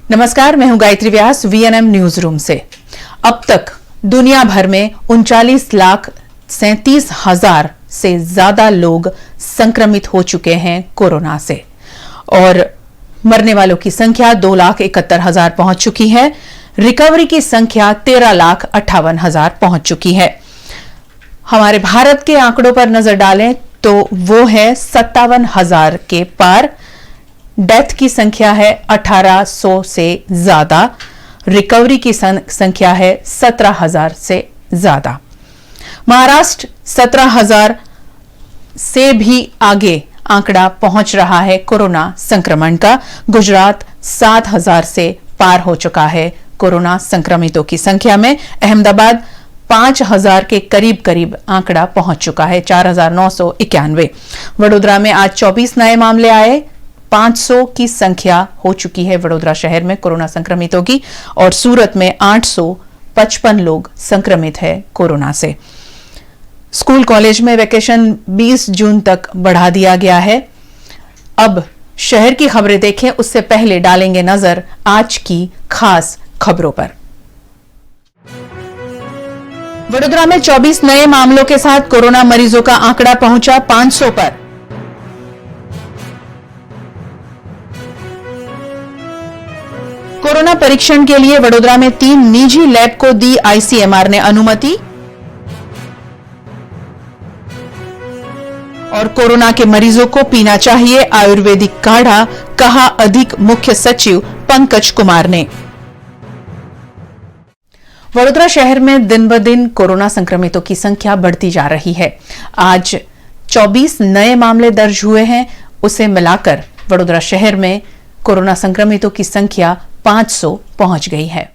नमस्कार, मैं हूं गायत्री व्यास वीएनएम न्यूज रूम से। अब तक दुनिया भर में 39,37,000 से ज्यादा लोग संक्रमित हो चुके हैं कोरोना से और मरने वालों की संख्या 2,71,000 पहुंच चुकी है। रिकवरी की संख्या 13,58,000 पहुंच चुकी है। हमारे भारत के आंकड़ों पर नजर डालें तो वो है 57,000 के पार। डेथ की संख्या है 1,800 से ज्यादा। रिकवरी की संख्या है 17,000 से ज्यादा। महाराष्ट्र 17,000 से भी आगे आंकड़ा पहुंच रहा है कोरोना संक्रमण का। गुजरात 7,000 से पार हो चुका है कोरोना संक्रमितों की संख्या में। अहमदाबाद 5,000 के करीब आंकड़ा पहुंच चुका है, 4,991। वडोदरा में आज 24 नए मामले आए। 500 की संख्या हो चुकी है वडोदरा शहर में कोरोना संक्रमितों की और सूरत में 855 लोग संक्रमित है कोरोना से। स्कूल कॉलेज में वैकेशन 20 जून तक बढ़ा दिया गया है। अब शहर की खबरें देखें उससे पहले डालेंगे नजर आज की खास खबरों पर। वडोदरा में 24 नए मामलों के साथ कोरोना मरीजों का आंकड़ा पहुंचा 500 पर। कोरोना परीक्षण के लिए वडोदरा में 3 निजी लैब को दी आईसीएमआर ने अनुमति। और कोरोना के मरीजों को पीना चाहिए आयुर्वेदिक काढ़ा, कहा अधिक मुख्य सचिव पंकज कुमार ने। वडोदरा शहर में दिन ब दिन कोरोना संक्रमितों की संख्या बढ़ती जा रही है। आज 24 नए मामले दर्ज हुए हैं। उसे मिलाकर वडोदरा शहर में कोरोना संक्रमितों की संख्या 500 पहुंच गई है।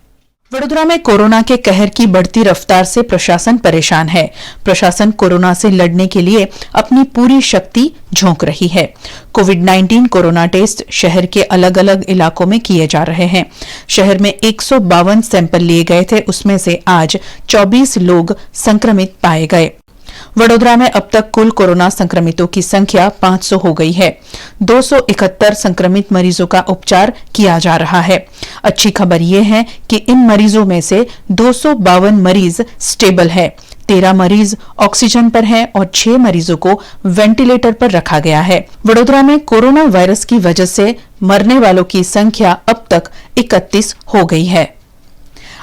वडोदरा में कोरोना के कहर की बढ़ती रफ्तार से प्रशासन परेशान है। प्रशासन कोरोना से लड़ने के लिए अपनी पूरी शक्ति झोंक रही है। कोविड-19 कोरोना टेस्ट शहर के अलग अलग इलाकों में किए जा रहे हैं। शहर में 152 सैंपल लिए गए थे, उसमें से आज 24 लोग संक्रमित पाए गए। वडोदरा में अब तक कुल कोरोना संक्रमितों की संख्या 500 हो गई है। 271 संक्रमित मरीजों का उपचार किया जा रहा है। अच्छी खबर यह है कि इन मरीजों में से 252 मरीज स्टेबल है, 13 मरीज ऑक्सीजन पर हैं और 6 मरीजों को वेंटिलेटर पर रखा गया है। वडोदरा में कोरोना वायरस की वजह से मरने वालों की संख्या अब तक 31 हो गई है।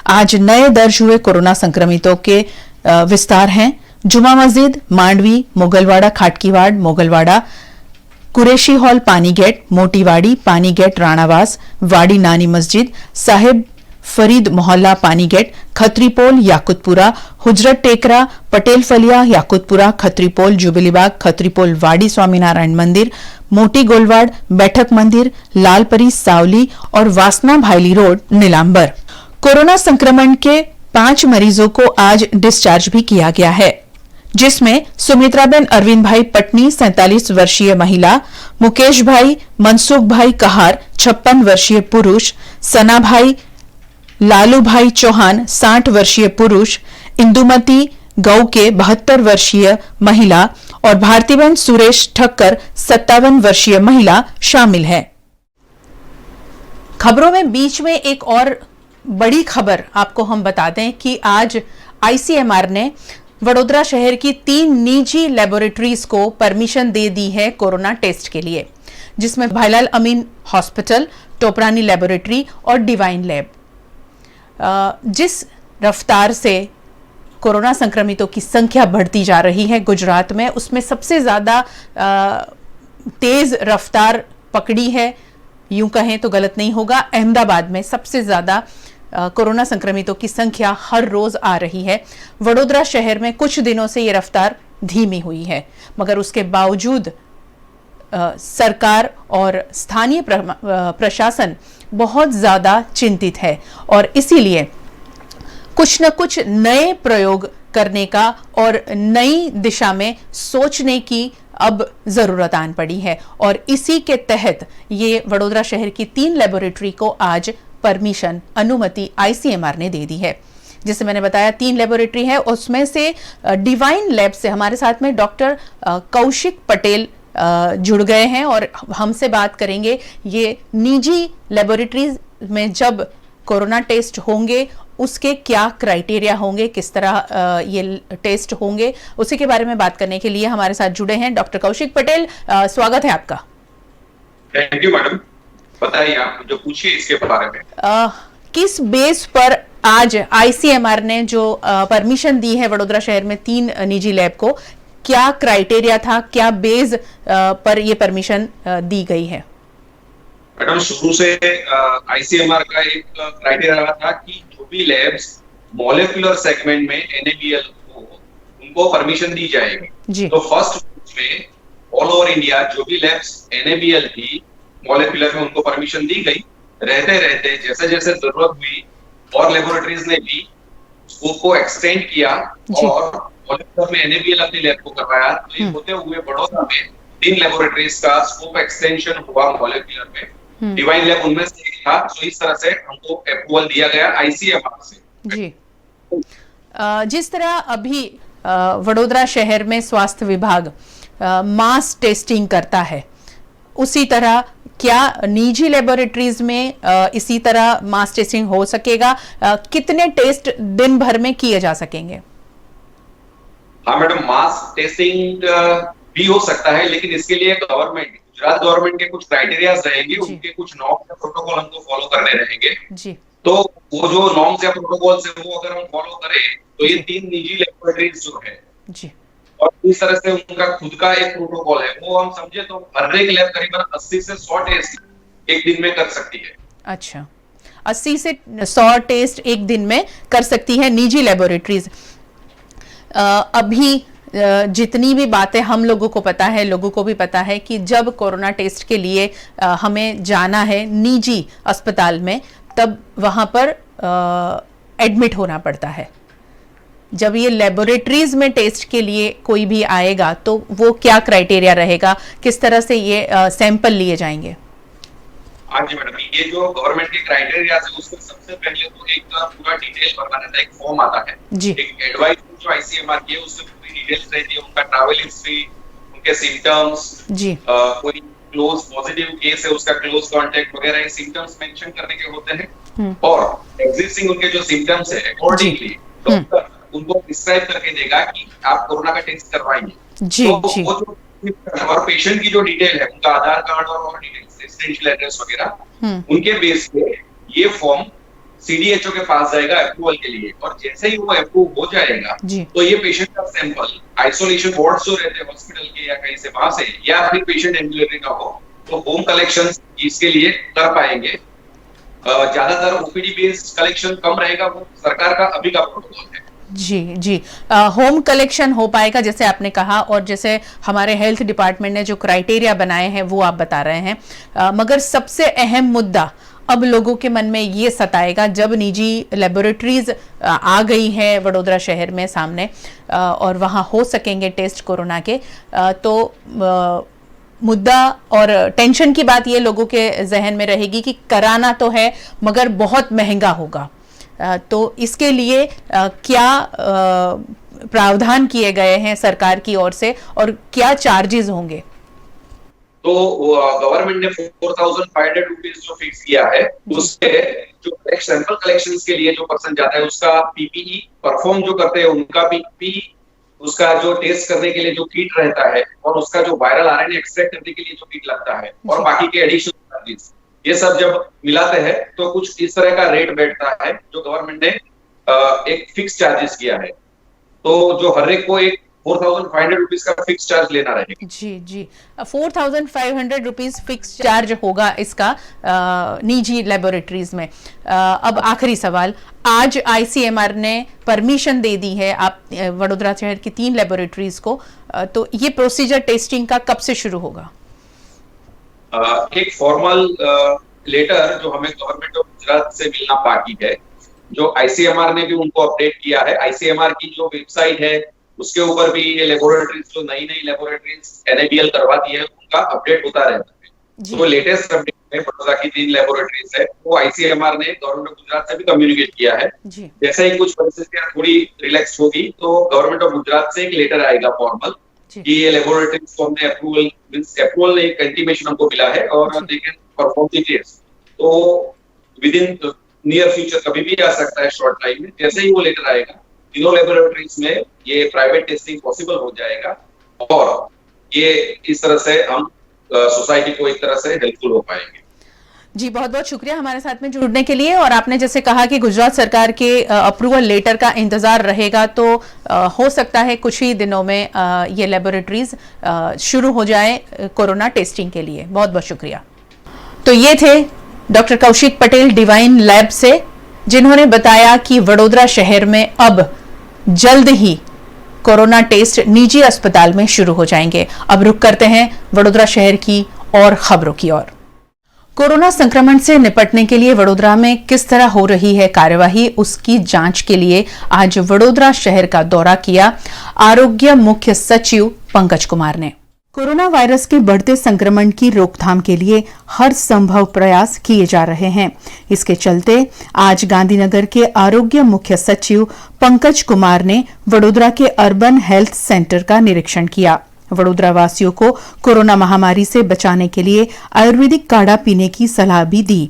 आज नए दर्ज हुए कोरोना संक्रमितों के विस्तार हैं। जुमा मस्जिद, मांडवी, मोगलवाड़ा खाटकीवाड़, मोगलवाड़ा, कुरेशी हॉल, पानीगेट, मोटीवाड़ी, पानीगेट, राणावास, वाड़ी नानी मस्जिद, साहिब फरीद मोहल्ला, पानीगेट, खत्रीपोल, याकुतपुरा, हुजरत टेकरा, पटेल फलिया, याकुतपुरा, खत्रीपोल, जुबिलीबाग, खत्रीपोल, वाड़ी स्वामीनारायण मंदिर, मोटी गोलवाड़, बैठक मंदिर, लालपरी, सावली और वासना भाईली रोड, नीलांबर। कोरोना संक्रमण के 5 मरीजों को आज डिस्चार्ज भी किया गया है, जिसमें सुमित्राबेन अरविंद भाई पटनी 47 वर्षीय महिला, मुकेश भाई मनसुख भाई कहार 56 वर्षीय पुरुष, सना भाई लालू भाई चौहान 60 वर्षीय पुरुष, इंदुमती गौ के 72 वर्षीय महिला और भारतीबेन सुरेश ठक्कर 57 वर्षीय महिला शामिल है। खबरों में बीच में एक और बड़ी खबर आपको हम बता दें कि आज आईसीएमआर ने वडोदरा शहर की 3 निजी लेबोरेटरीज को परमिशन दे दी है कोरोना टेस्ट के लिए, जिसमें भाईलाल अमीन हॉस्पिटल, टोपरानी लेबोरेटरी और डिवाइन लैब। जिस रफ्तार से कोरोना संक्रमितों की संख्या बढ़ती जा रही है गुजरात में, उसमें सबसे ज्यादा तेज रफ्तार पकड़ी है, यूं कहें तो गलत नहीं होगा, अहमदाबाद में सबसे ज्यादा कोरोना संक्रमितों की संख्या हर रोज आ रही है। वडोदरा शहर में कुछ दिनों से ये रफ्तार धीमी हुई है, मगर उसके बावजूद सरकार और स्थानीय प्रशासन बहुत ज्यादा चिंतित है और इसीलिए कुछ न कुछ नए प्रयोग करने का और नई दिशा में सोचने की अब जरूरत आन पड़ी है और इसी के तहत ये वडोदरा शहर की 3 लेबोरेटरी को आज परमिशन, अनुमति आईसीएमआर ने दे दी है। जैसे मैंने बताया 3 लेबोरेटरी है, उसमें से डिवाइन लैब से हमारे साथ में डॉक्टर कौशिक पटेल जुड़ गए हैं और हमसे बात करेंगे ये निजी लेबोरेटरीज में जब कोरोना टेस्ट होंगे उसके क्या क्राइटेरिया होंगे, किस तरह ये टेस्ट होंगे, उसी के बारे में बात करने के लिए हमारे साथ जुड़े हैं डॉक्टर कौशिक पटेल। स्वागत है आपका। थैंक यू मैडम, बताइए आप जो पूछिए इसके बारे में। किस बेस पर आज आईसीएमआर ने जो परमिशन दी है वडोदरा शहर में 3 निजी लैब को, क्या क्राइटेरिया था, क्या बेस पर ये परमिशन दी गई है? मैडम शुरू से आईसीएमआर का एक क्राइटेरिया रहा था कि जो भी लैब्स मॉलिक्यूलर सेगमेंट में एनएबीएल हो उनको परमिशन दी जाएगी। तो फर्स्ट में ऑल ओवर इंडिया जो भी लैब्स एनएबीएल थी मॉलिक्यूलर में उनको परमिशन दी गई। रहते रहते जैसे जैसे जरूरत हुई और लेबोरेटरीज ने भी स्कोप को एक्सटेंड किया और मॉलिक्यूलर में एनएबीएल अपनी लैब को करवाया। तो ये होते हुए बड़ौदा में 3 लेबोरेटरीज का स्कोप एक्सटेंशन हुआ मॉलिक्यूलर में। डिवाइन लैब उनमें से एक था। तो इस तरह से हमको अप्रूवल दिया गया आईसीएमआर से। जी, जिस तरह अभी वडोदरा शहर में स्वास्थ्य विभाग मास टेस्टिंग करता है, उसी तरह क्या निजी लेबोरेटरीज में इसी तरह मास टेस्टिंग हो सकेगा? कितने टेस्ट दिन भर में किए जा सकेंगे? हाँ मैडम, मास टेस्टिंग भी हो सकता है, लेकिन इसके लिए गुजरात गवर्नमेंट के कुछ क्राइटेरियाज रहेंगे, उनके कुछ नॉर्म्स या प्रोटोकॉल हमको फॉलो करने रहेंगे जी। तो वो जो नॉर्म्स या प्रोटोकॉल्स है वो अगर हम फॉलो करें तो ये 3 निजी लेबोरेटरीज जो है जी, और इस तरह से उनका खुद का एक प्रोटोकॉल है, वो हम समझे तो हर एक लैब करीबन 80 से 100 टेस्ट एक दिन में कर सकती है। अच्छा, 80 से 100 टेस्ट एक दिन में कर सकती है निजी लेबोरेटरीज। अभी जितनी भी बातें हम लोगों को पता है, लोगों को भी पता है कि जब कोरोना टेस्ट के लिए हमें जाना है निजी अस्पताल में, तब वहां पर एडमिट होना पड़ता है। जब ये लेबोरेटरीज में टेस्ट के लिए कोई भी आएगा तो वो क्या क्राइटेरिया रहेगा, किस तरह से ये सैंपल लिए जाएंगे? हाँ जी मैडम, ये जो गवर्नमेंट के क्राइटेरिया है उसमें सबसे पहले तो एक पूरा डिटेल भरना रहता है, एक फॉर्म आता है जी। एक एडवाइस जो आईसीएमआर की है उसमें पूरी डिटेल्स रहती है, उनका ट्रैवल हिस्ट्री, उनके सिम्टम्स जी, कोई क्लोज पॉजिटिव केस है उसका क्लोज कांटेक्ट वगैरह सिम्टम्स मेंशन करने के होते हैं। और एग्जिस्टिंग उनके जो सिम्टम्स है अकॉर्डिंगली डॉक्टर उनको प्रिस्क्राइब करके देगा कि आप कोरोना का टेस्ट करवाएंगे जी, तो जी। वो जो और पेशेंट की जो डिटेल है, उनका आधार कार्ड और डिटेल्स, रेजिडेंशियल एड्रेस वगैरह, उनके बेस पे ये फॉर्म सीडीएचओ के पास जाएगा अप्रूवल के लिए। और जैसे ही वो अप्रूव हो जाएगा तो ये पेशेंट का सैंपल आइसोलेशन वार्ड जो रहते हैं हॉस्पिटल के या कहीं से वहां से, या फिर पेशेंट एम्बुलेटरी का हो तो होम कलेक्शन इसके लिए कर पाएंगे। ज्यादातर ओपीडी बेस्ड कलेक्शन कम रहेगा, वो सरकार का अभी का प्रोटोकॉल है जी जी। होम कलेक्शन हो पाएगा जैसे आपने कहा, और जैसे हमारे हेल्थ डिपार्टमेंट ने जो क्राइटेरिया बनाए हैं वो आप बता रहे हैं। मगर सबसे अहम मुद्दा अब लोगों के मन में ये सताएगा जब निजी लेबोरेटरीज आ गई है वडोदरा शहर में सामने, और वहाँ हो सकेंगे टेस्ट कोरोना के, तो मुद्दा और टेंशन की बात ये लोगों के जहन में रहेगी कि कराना तो है मगर बहुत महंगा होगा। तो इसके लिए क्या प्रावधान किए गए हैं सरकार की ओर से और क्या चार्जेस होंगे? तो गवर्नमेंट ने 4500 रुपीज जो फिक्स किया है, उससे जो सैंपल कलेक्शन के लिए जो पर्सन जाता है उसका पीपीई परफॉर्म जो करते हैं उनका पीपीई, उसका जो टेस्ट करने के लिए जो किट रहता है, और उसका जो वायरल आरएनए एक्सट्रैक्ट करने के लिए जो किट लगता है, और बाकी के एडिशनल चार्जेस, ये सब जब मिलाते हैं तो कुछ इस तरह का रेट बैठता है जो गवर्नमेंट ने एक फिक्स चार्जेस किया है। तो जो हर एक को एक 4500 रुपीज का फिक्स चार्ज लेना रहेगा। जी जी, 4500 रुपीज फिक्स चार्ज होगा इसका निजी लेबोरेटरीज में। अब आखिरी सवाल, आज आईसीएमआर ने परमिशन दे दी है आप वडोदरा शहर की 3 लेबोरेटरीज को, तो ये प्रोसीजर टेस्टिंग का कब से शुरू होगा? एक फॉर्मल लेटर जो हमें गवर्नमेंट ऑफ गुजरात से मिलना बाकी है, जो आईसीएमआर ने भी उनको अपडेट किया है। आईसीएमआर की जो वेबसाइट है उसके ऊपर भी ये लेबोरेटरीज जो नई लेबोरेटरीज एनएबीएल करवाती है उनका अपडेट होता रहता है। तो लेटेस्ट अपडेट में बड़ौदा की 3 लेबोरेटरीज है, वो आईसीएमआर ने गवर्नमेंट ऑफ गुजरात से भी कम्युनिकेट किया है। जैसे ही कुछ परिस्थितियां थोड़ी रिलैक्स होगी तो गवर्नमेंट ऑफ गुजरात से एक लेटर आएगा फॉर्मल कि ये लेबोरेटरीज को हमने अप्रूवल नहीं, इंटीमेशन हमको मिला है और they can perform the test. तो विद इन नियर फ्यूचर कभी भी आ सकता है शॉर्ट टाइम में। जैसे ही वो लेटर आएगा तीनों लेबोरेटरीज में ये प्राइवेट टेस्टिंग पॉसिबल हो जाएगा और ये इस तरह से हम सोसाइटी को एक तरह से हेल्पफुल हो पाएंगे। जी, बहुत बहुत शुक्रिया हमारे साथ में जुड़ने के लिए। और आपने जैसे कहा कि गुजरात सरकार के अप्रूवल लेटर का इंतजार रहेगा, तो हो सकता है कुछ ही दिनों में ये लेबोरेटरीज शुरू हो जाए कोरोना टेस्टिंग के लिए। बहुत बहुत शुक्रिया। तो ये थे doctor Kaushik Patel divine lab से, जिन्होंने बताया कि वडोदरा शहर में अब जल्द ही कोरोना टेस्ट निजी अस्पताल में शुरू हो जाएंगे। अब रुक करते हैं वडोदरा शहर की और खबरों की ओर। कोरोना संक्रमण से निपटने के लिए वडोदरा में किस तरह हो रही है कार्यवाही, उसकी जांच के लिए आज वडोदरा शहर का दौरा किया आरोग्य मुख्य सचिव पंकज कुमार ने। कोरोना वायरस के बढ़ते संक्रमण की रोकथाम के लिए हर संभव प्रयास किए जा रहे हैं। इसके चलते आज गांधीनगर के आरोग्य मुख्य सचिव पंकज कुमार ने वडोदरा के अर्बन हेल्थ सेंटर का निरीक्षण किया। वडोदरा वासियों को कोरोना महामारी से बचाने के लिए आयुर्वेदिक काढ़ा पीने की सलाह भी दी।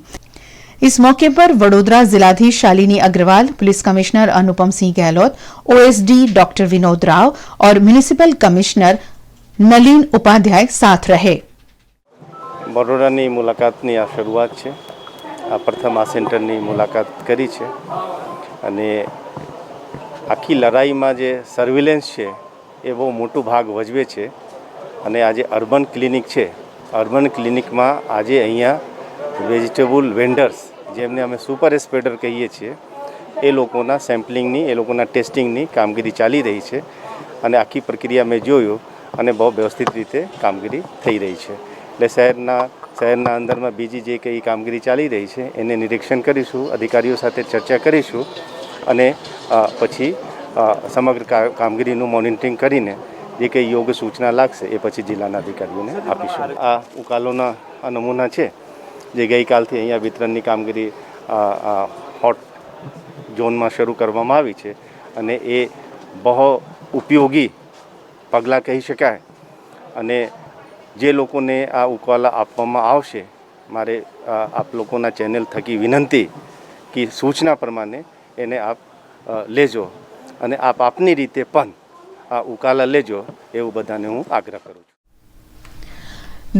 इस मौके पर वडोदरा जिलाधीश Shalini Agarwal, police commissioner Anupam Singh Gehlot, OSD doctor Vinod Rao और म्युनिसिपल कमिश्नर नलिन उपाध्याय साथ रहे। બરોડાની મુલાકાતની આ શરૂઆત છે। આ પ્રથમ આ સેન્ટરની મુલાકાત કરી છે અને આખી લડાઈમાં જે સર્વેલન્સ છે એ બહુ મોટું ભાગ ભજવે છે અને આજે અર્બન ક્લિનિક છે, અર્બન ક્લિનિકમાં આજે અહીંયા વેજીટેબલ વેન્ડર્સ જેમને અમે સુપર સ્પ્રેડર કહીએ છીએ એ લોકોના સેમ્પલિંગની, એ લોકોના ટેસ્ટિંગની કામગીરી ચાલી રહી છે અને આખી પ્રક્રિયા મેં જોયું અને બહુ વ્યવસ્થિત રીતે કામગીરી થઈ રહી છે। એટલે શહેરના અંદરમાં બીજી જે કંઈ કામગીરી ચાલી રહી છે એને નિરીક્ષણ કરીશું, અધિકારીઓ સાથે ચર્ચા કરીશું અને પછી સમગ્ર કામગીરીનું મોનિટરિંગ કરીને જે કંઈ યોગ્ય સૂચના લાગશે એ પછી જિલ્લાના અધિકારીઓને આપીશું। આ ઉકાલોના નમૂના છે જે ગઈકાલથી અહીંયા વિતરણની કામગીરી હોટ ઝોનમાં શરૂ કરવામાં આવી છે અને એ બહુ ઉપયોગી પગલાં કહી શકાય અને જે લોકોને આ ઉકાલા આપવામાં આવશે, મારે આપ લોકોના ચેનલ થકી વિનંતી કે સૂચના પ્રમાણે એને આપ લેજો અને આપ આપની રીતે પણ આ ઉકાલા લેજો એવું બધાને હું આગ્રહ કરું છું।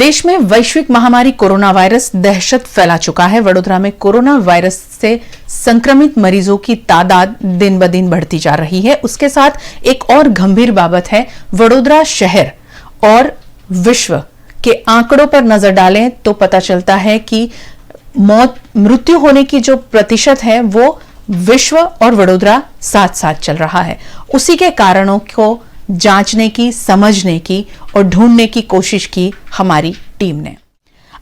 देश में वैश्विक महामारी कोरोना वायरस दहशत फैला चुका है। वडोदरा में कोरोना वायरस से संक्रमित मरीजों की तादाद दिन ब दिन बढ़ती जा रही है। उसके साथ एक और गंभीर बाबत है, वडोदरा शहर और विश्व के आंकड़ों पर नजर डालें तो पता चलता है कि मृत्यु होने की जो प्रतिशत है वो विश्व और वडोदरा साथ साथ चल रहा है। उसी के कारणों को जांचने की, समझने की और ढूंढने की कोशिश की हमारी टीम ने।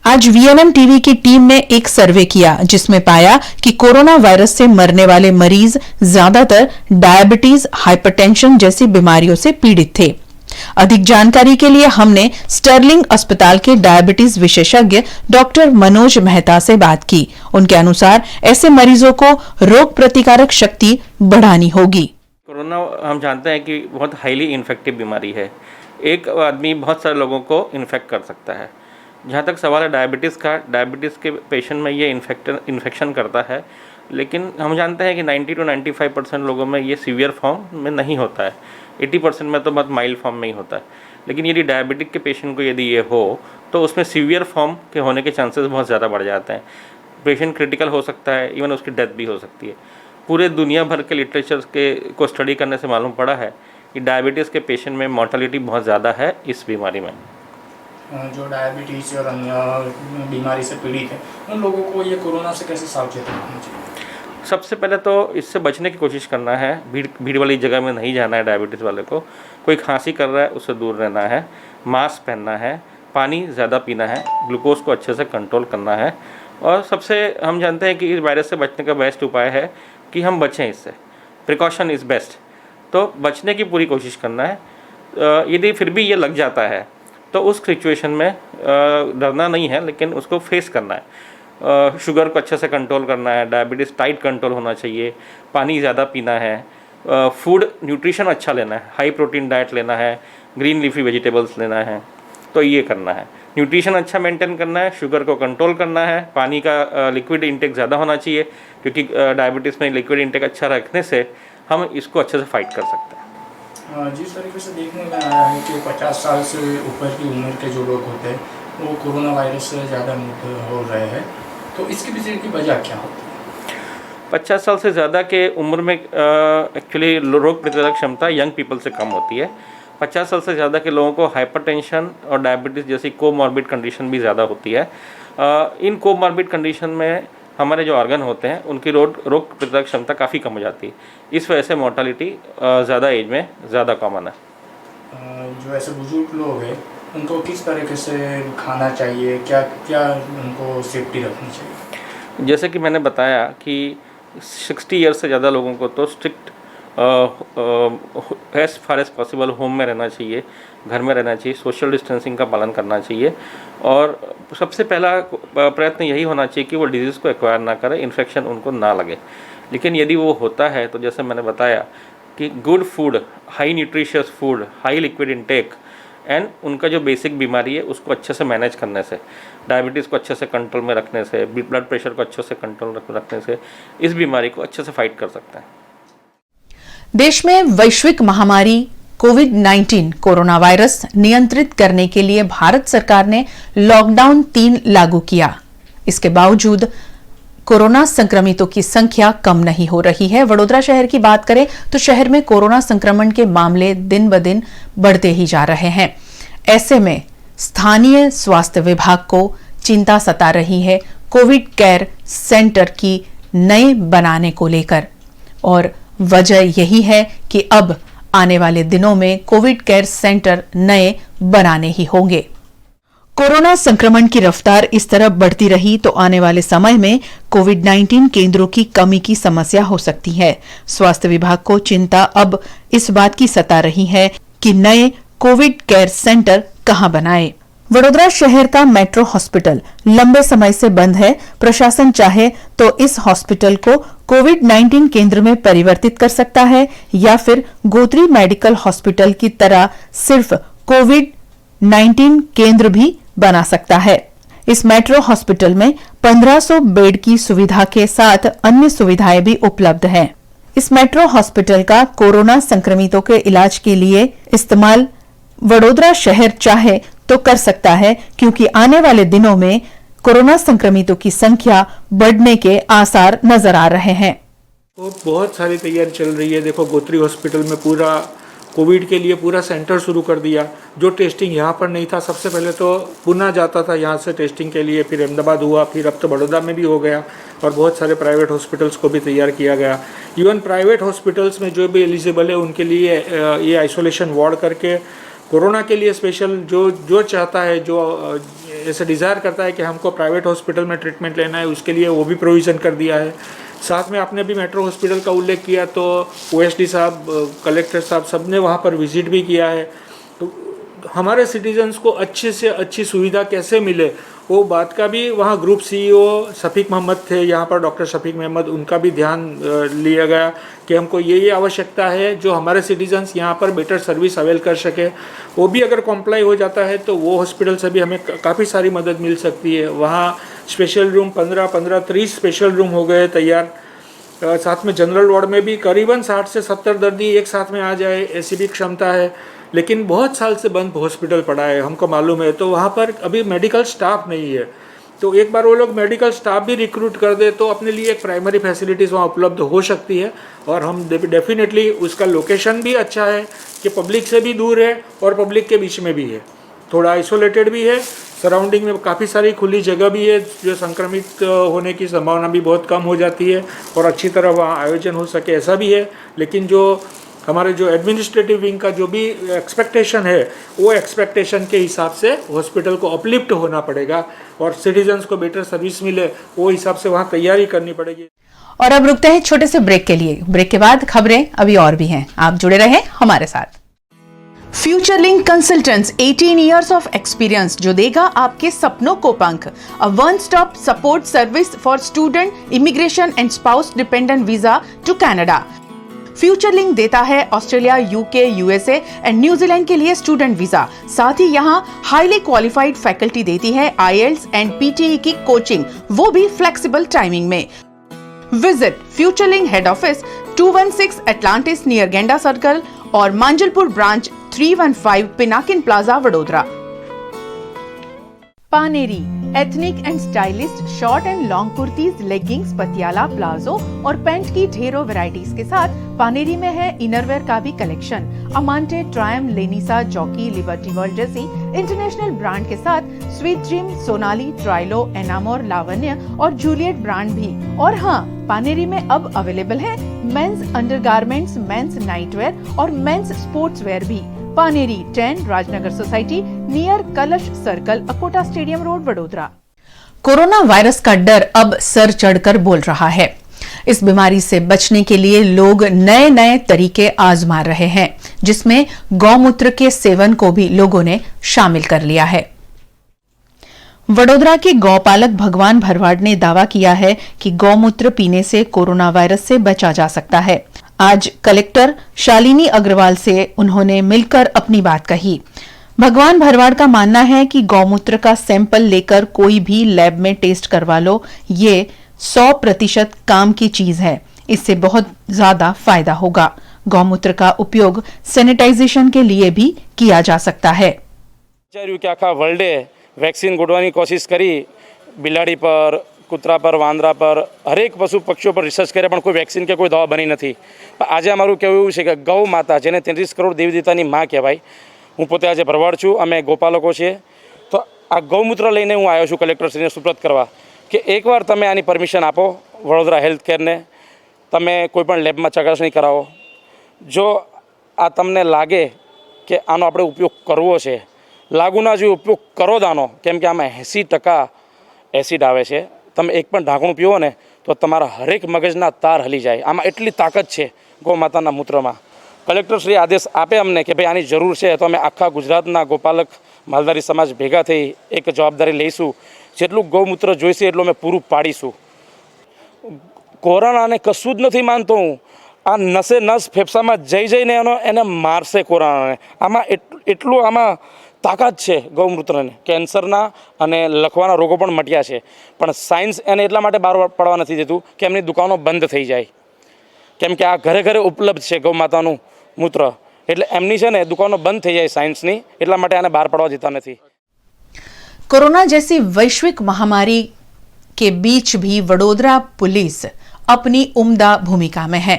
आज वीएनएम टीवी की टीम ने एक सर्वे किया जिसमें पाया कि कोरोना वायरस से मरने वाले मरीज ज्यादातर डायबिटीज, हाइपरटेंशन जैसी बीमारियों से पीड़ित थे। अधिक जानकारी के लिए हमने स्टर्लिंग अस्पताल के डायबिटीज विशेषज्ञ डॉक्टर मनोज मेहता से बात की। उनके अनुसार ऐसे मरीजों को रोग प्रतिकारक शक्ति बढ़ानी होगी। कोरोना हम जानते हैं कि बहुत हाईली इन्फेक्टिव बीमारी है। एक आदमी बहुत सारे लोगों को इन्फेक्ट कर सकता है। जहाँ तक सवाल है डायबिटीज़ का, डायबिटीज़ के पेशेंट में ये इन्फेक्शन करता है, लेकिन हम जानते हैं कि 90 to 95% लोगों में ये सीवियर फॉर्म में नहीं होता है। 80% में तो बहुत माइल्ड फॉर्म में ही होता है। लेकिन यदि डायबिटिक के पेशेंट को यदि ये हो तो उसमें सीवियर फॉर्म के होने के चांसेस बहुत ज़्यादा बढ़ जाते हैं। पेशेंट क्रिटिकल हो सकता है, इवन उसकी डेथ भी हो सकती है। पूरे दुनिया भर के लिटरेचर को स्टडी करने से मालूम पड़ा है कि डायबिटीज़ के पेशेंट में मॉर्टेलिटी बहुत ज़्यादा है इस बीमारी में। जो डायबिटीज़ और अन्य बीमारी से पीड़ित हैं उन लोगों को ये कोरोना से कैसे सावचेत रहना चाहिए? सबसे पहले तो इससे बचने की कोशिश करना है। भीड़ वाली जगह में नहीं जाना है। डायबिटीज़ वाले को कोई खांसी कर रहा है उससे दूर रहना है, मास्क पहनना है, पानी ज़्यादा पीना है, ग्लूकोज को अच्छे से कंट्रोल करना है। और सबसे हम जानते हैं कि इस वायरस से बचने का बेस्ट उपाय है कि हम बचें इससे। Precaution is best. तो बचने की पूरी कोशिश करना है। यदि फिर भी ये लग जाता है तो उस सिचुएशन में डरना नहीं है, लेकिन उसको फेस करना है। शुगर को अच्छे से कंट्रोल करना है, डायबिटीज़ टाइट कंट्रोल होना चाहिए, पानी ज़्यादा पीना है, फूड न्यूट्रिशन अच्छा लेना है, हाई प्रोटीन डाइट लेना है, ग्रीन लीफी वेजिटेबल्स लेना है। तो ये करना है। न्यूट्रिशन अच्छा मेंटेन करना है, शुगर को कंट्रोल करना है, पानी का लिक्विड इंटेक ज़्यादा होना चाहिए, क्योंकि डायबिटीज़ में लिक्विड इंटेक अच्छा रखने से हम इसको अच्छे से फाइट कर सकते हैं। जिस तरीके से देखने में आया है कि 50 साल से ऊपर की उम्र के जो लोग होते हैं वो कोरोना वायरस से ज़्यादा मुक्त हो रहे हैं, तो इसके पीछे की वजह क्या होती है? 50 साल से ज़्यादा के उम्र में एक्चुअली रोग प्रतिरोधक क्षमता यंग पीपल से कम होती है। 50 साल से ज़्यादा के लोगों को हाइपरटेंशन और डायबिटीज़ जैसी कोमॉर्बिड कंडीशन भी ज़्यादा होती है। इन कोमॉर्बिड कंडीशन में हमारे जो ऑर्गन होते हैं उनकी रोग प्रतिरोधक क्षमता काफ़ी कम हो जाती है। इस वजह से मोर्टालिटी ज़्यादा एज में ज़्यादा कॉमन है। जो ऐसे बुजुर्ग लोग हैं उनको किस तरीके से खाना चाहिए, क्या क्या उनको सेफ्टी रखनी चाहिए? जैसे कि मैंने बताया कि 60 ईयर्स से ज़्यादा लोगों को तो strict as far as possible home में रहना चाहिए, घर में रहना चाहिए, सोशल डिस्टेंसिंग का पालन करना चाहिए और सबसे पहला प्रयत्न यही होना चाहिए कि वो डिजीज़ को एक्वायर ना करें, इन्फेक्शन उनको ना लगे। लेकिन यदि वो होता है तो जैसे मैंने बताया कि good food, high nutritious food, high liquid intake and उनका जो बेसिक बीमारी है उसको अच्छे से मैनेज करने से, डायबिटीज़ को अच्छे से कंट्रोल में रखने से, ब्लड प्रेशर को अच्छे से कंट्रोल में रखने से इस बीमारी को अच्छे से फाइट कर सकते हैं। देश में वैश्विक महामारी कोविड-19 कोरोना वायरस नियंत्रित करने के लिए भारत सरकार ने लॉकडाउन 3 लागू किया। इसके बावजूद कोरोना संक्रमितों की संख्या कम नहीं हो रही है। वडोदरा शहर की बात करें तो शहर में कोरोना संक्रमण के मामले दिन ब दिन बढ़ते ही जा रहे हैं। ऐसे में स्थानीय स्वास्थ्य विभाग को चिंता सता रही है कोविड केयर सेंटर की नए बनाने को लेकर, और वजह यही है कि अब आने वाले दिनों में कोविड केयर सेंटर नए बनाने ही होंगे। कोरोना संक्रमण की रफ्तार इस तरह बढ़ती रही तो आने वाले समय में कोविड-19 केंद्रों की कमी की समस्या हो सकती है। स्वास्थ्य विभाग को चिंता अब इस बात की सता रही है कि नए कोविड केयर सेंटर कहां बनाए। वडोदरा शहर का मेट्रो हॉस्पिटल लंबे समय से बंद है। प्रशासन चाहे तो इस हॉस्पिटल को कोविड-19 केंद्र में परिवर्तित कर सकता है या फिर गोत्री मेडिकल हॉस्पिटल की तरह सिर्फ कोविड-19 केंद्र भी बना सकता है। इस मेट्रो हॉस्पिटल में 1500 बेड की सुविधा के साथ अन्य सुविधाएं भी उपलब्ध हैं। इस मेट्रो हॉस्पिटल का कोरोना संक्रमितों के इलाज के लिए इस्तेमाल वडोदरा शहर चाहे तो कर सकता है, क्योंकि आने वाले दिनों में कोरोना संक्रमितों की संख्या बढ़ने के आसार नजर आ रहे हैं। बहुत सारी तैयारी चल रही है। देखो, गोत्री हॉस्पिटल में पूरा कोविड के लिए पूरा सेंटर शुरू कर दिया। जो टेस्टिंग यहाँ पर नहीं था, सबसे पहले तो पुणे जाता था यहाँ से टेस्टिंग के लिए, फिर अहमदाबाद हुआ, फिर अब तो बड़ौदा में भी हो गया और बहुत सारे प्राइवेट हॉस्पिटल्स को भी तैयार किया गया। इवन प्राइवेट हॉस्पिटल्स में जो भी एलिजिबल है उनके लिए ये आइसोलेशन वार्ड करके कोरोना के लिए स्पेशल जो चाहता है, जो ऐसे डिज़ायर करता है कि हमको प्राइवेट हॉस्पिटल में ट्रीटमेंट लेना है, उसके लिए वो भी प्रोविज़न कर दिया है। साथ में आपने अभी मेट्रो हॉस्पिटल का उल्लेख किया तो ओएसडी साहब, कलेक्टर साहब सब ने वहाँ पर विजिट भी किया है। तो हमारे सिटीजन्स को अच्छे से अच्छी सुविधा कैसे मिले वो बात का भी वहाँ ग्रुप सीईओ शफीक मोहम्मद थे, यहाँ पर डॉक्टर शफीक मोहम्मद, उनका भी ध्यान लिया गया कि हमको ये आवश्यकता है जो हमारे सिटीजन्स यहाँ पर बेटर सर्विस अवेल कर सके। वो भी अगर कॉम्प्लाई हो जाता है तो वो हॉस्पिटल से भी हमें काफ़ी सारी मदद मिल सकती है। वहाँ स्पेशल रूम 15-30 स्पेशल रूम हो गए तैयार। साथ में जनरल वार्ड में भी करीबन 60 से 70 दर्दी एक साथ में आ जाए, ऐसी भी क्षमता है। लेकिन बहुत साल से बंद हॉस्पिटल पड़ा है, हमको मालूम है, तो वहाँ पर अभी मेडिकल स्टाफ नहीं है। तो एक बार वो लोग मेडिकल स्टाफ भी रिक्रूट कर दे तो अपने लिए एक प्राइमरी फैसिलिटीज़ वहाँ उपलब्ध हो सकती है। और हम डेफिनेटली उसका लोकेशन भी अच्छा है कि पब्लिक से भी दूर है और पब्लिक के बीच में भी है, थोड़ा आइसोलेटेड भी है। सराउंडिंग में काफ़ी सारी खुली जगह भी है, जो संक्रमित होने की संभावना भी बहुत कम हो जाती है और अच्छी तरह वहाँ आयोजन हो सके, ऐसा भी है। लेकिन जो हमारे जो एडमिनिस्ट्रेटिव विंग का जो भी एक्सपेक्टेशन है, वो एक्सपेक्टेशन के हिसाब से हॉस्पिटल को अपलिफ्ट होना पड़ेगा और सिटीजन्स को बेटर सर्विस मिले, वो हिसाब से वहाँ तैयारी करनी पड़ेगी। और अब रुकते हैं छोटे से ब्रेक के लिए। ब्रेक के बाद खबरें अभी और भी हैं, आप जुड़े रहें हमारे साथ। फ्यूचरलिंक कंसल्टेंट्स 18 इयर्स ऑफ एक्सपीरियंस जो देगा आपके सपनों को पंख। A one stop support service for student, immigration and spouse dependent visa to Canada. फ्यूचरलिंक देता है Australia, UK, USA and New Zealand के लिए स्टूडेंट वीजा। साथ ही यहाँ हाईली क्वालिफाइड फैकल्टी देती है IELTS एंड PTE की कोचिंग, वो भी फ्लेक्सिबल टाइमिंग में। Visit Futurelink head office 216 Atlantis near Genda circle और Manjalpur branch 315 Pinakin plaza, Vadodara. Paneri ethnic and stylist short and long kurtis, leggings, Patiala, palazzo और पैंट की ढेरों वैरायटीज के साथ पानेरी में है इनरवेयर का भी कलेक्शन। अमांटे, ट्रायम, लेनिसा, जॉकी, लिबर्टी वर्ल्ड जैसी इंटरनेशनल ब्रांड के साथ स्वीट ड्रीम, सोनाली, ट्राइलो, एनामोर, लावण्य और जूलियट ब्रांड भी। और हाँ, पानेरी में अब अवेलेबल है मेंस अंडरगारमेंट्स, मेंस नाइटवेयर और मेंस स्पोर्ट्स वेयर भी। पानेरी 10 राजनगर सोसाइटी नियर कलश circle, Akota stadium road, Vadodara. Corona virus का डर अब सर चढ़कर बोल रहा है। इस बीमारी से बचने के लिए लोग नए नए तरीके आजमा रहे हैं, जिसमें गौमूत्र के सेवन को भी लोगों ने शामिल कर लिया है। वडोदरा के गौपालक भगवान भरवाड़ ने दावा किया है कि गौमूत्र पीने से कोरोना वायरस से बचा जा सकता है। आज कलेक्टर शालिनी अग्रवाल से उन्होंने मिलकर अपनी बात कही। भगवान भरवाड़ का मानना है कि गौमूत्र का सैंपल लेकर कोई भी लैब में टेस्ट करवा लो, ये 100% काम की चीज है। इससे बहुत ज्यादा फायदा होगा। गौमूत्र का उपयोग सैनिटाइजेशन के लिए भी किया जा सकता है। आखा वर्ल्डे वेक्सिन गोडवानी कोशिश करी, बिलाड़ी पर, કૂતરા પર, વાંદરા પર, હરેક પશુ પક્ષીઓ પર રિસર્ચ કરે, પણ કોઈ વેક્સિન કે કોઈ દવા બની નથી। પણ આજે અમારું કહેવું એવું છે કે ગૌ માતા, જેને 33 કરોડ દેવી દેવતાની માં કહેવાય, હું પોતે આજે ભરવાડ છું, અમે ગોપાલકો છીએ, તો આ ગૌમૂત્ર લઈને હું આવ્યો છું કલેક્ટરશ્રીને સુપ્રત કરવા કે એકવાર તમે આની પરમિશન આપો વડોદરા હેલ્થ કેરને, તમે કોઈપણ લેબમાં ચકાસણી કરાવો। જો આ તમને લાગે કે આનો આપણે ઉપયોગ કરવો છે, લાગુ ના જો ઉપયોગ કરો દાનો, કેમ કે આમાં 80% એસિડ આવે છે। તમે એક પણ ઢાંકણું પીવો ને તો તમારા હરેક મગજના તાર હલી જાય। આમાં એટલી તાકાત છે ગૌ માતાના મૂત્રમાં। કલેક્ટરશ્રી આદેશ આપે અમને કે ભાઈ આની જરૂર છે, તો અમે આખા ગુજરાતના ગોપાલક માલધારી સમાજ ભેગા થઈ એક જવાબદારી લઈશું। જેટલું ગૌમૂત્ર જોઈશે એટલું અમે પૂરું પાડીશું। કોરોનાને કશું જ નથી માનતો હું, આ નસે નસ ફેફસામાં જઈને એને મારશે કોરોનાને। આમાં એટલું આમાં તાકાત છે ગૌમૂત્રને। કેન્સરના અને લખવાના રોગો પણ મટ્યા છે, પણ સાયન્સ એને એટલા માટે બહાર પડવા નથી દેતું કે એમની દુકાનો બંધ થઈ જાય, કેમ કે આ ઘરે ઘરે ઉપલબ્ધ છે ગૌ માતાનું મૂત્ર, એટલે એમની છે ને દુકાનો બંધ થઈ જાય સાયન્સની, એટલા માટે આને બહાર પડવા દેતા નથી। कोरोना जैसी वैश्विक महामारी के बीच भी वडोदरा पुलिस अपनी उम्दा भूमिका में है,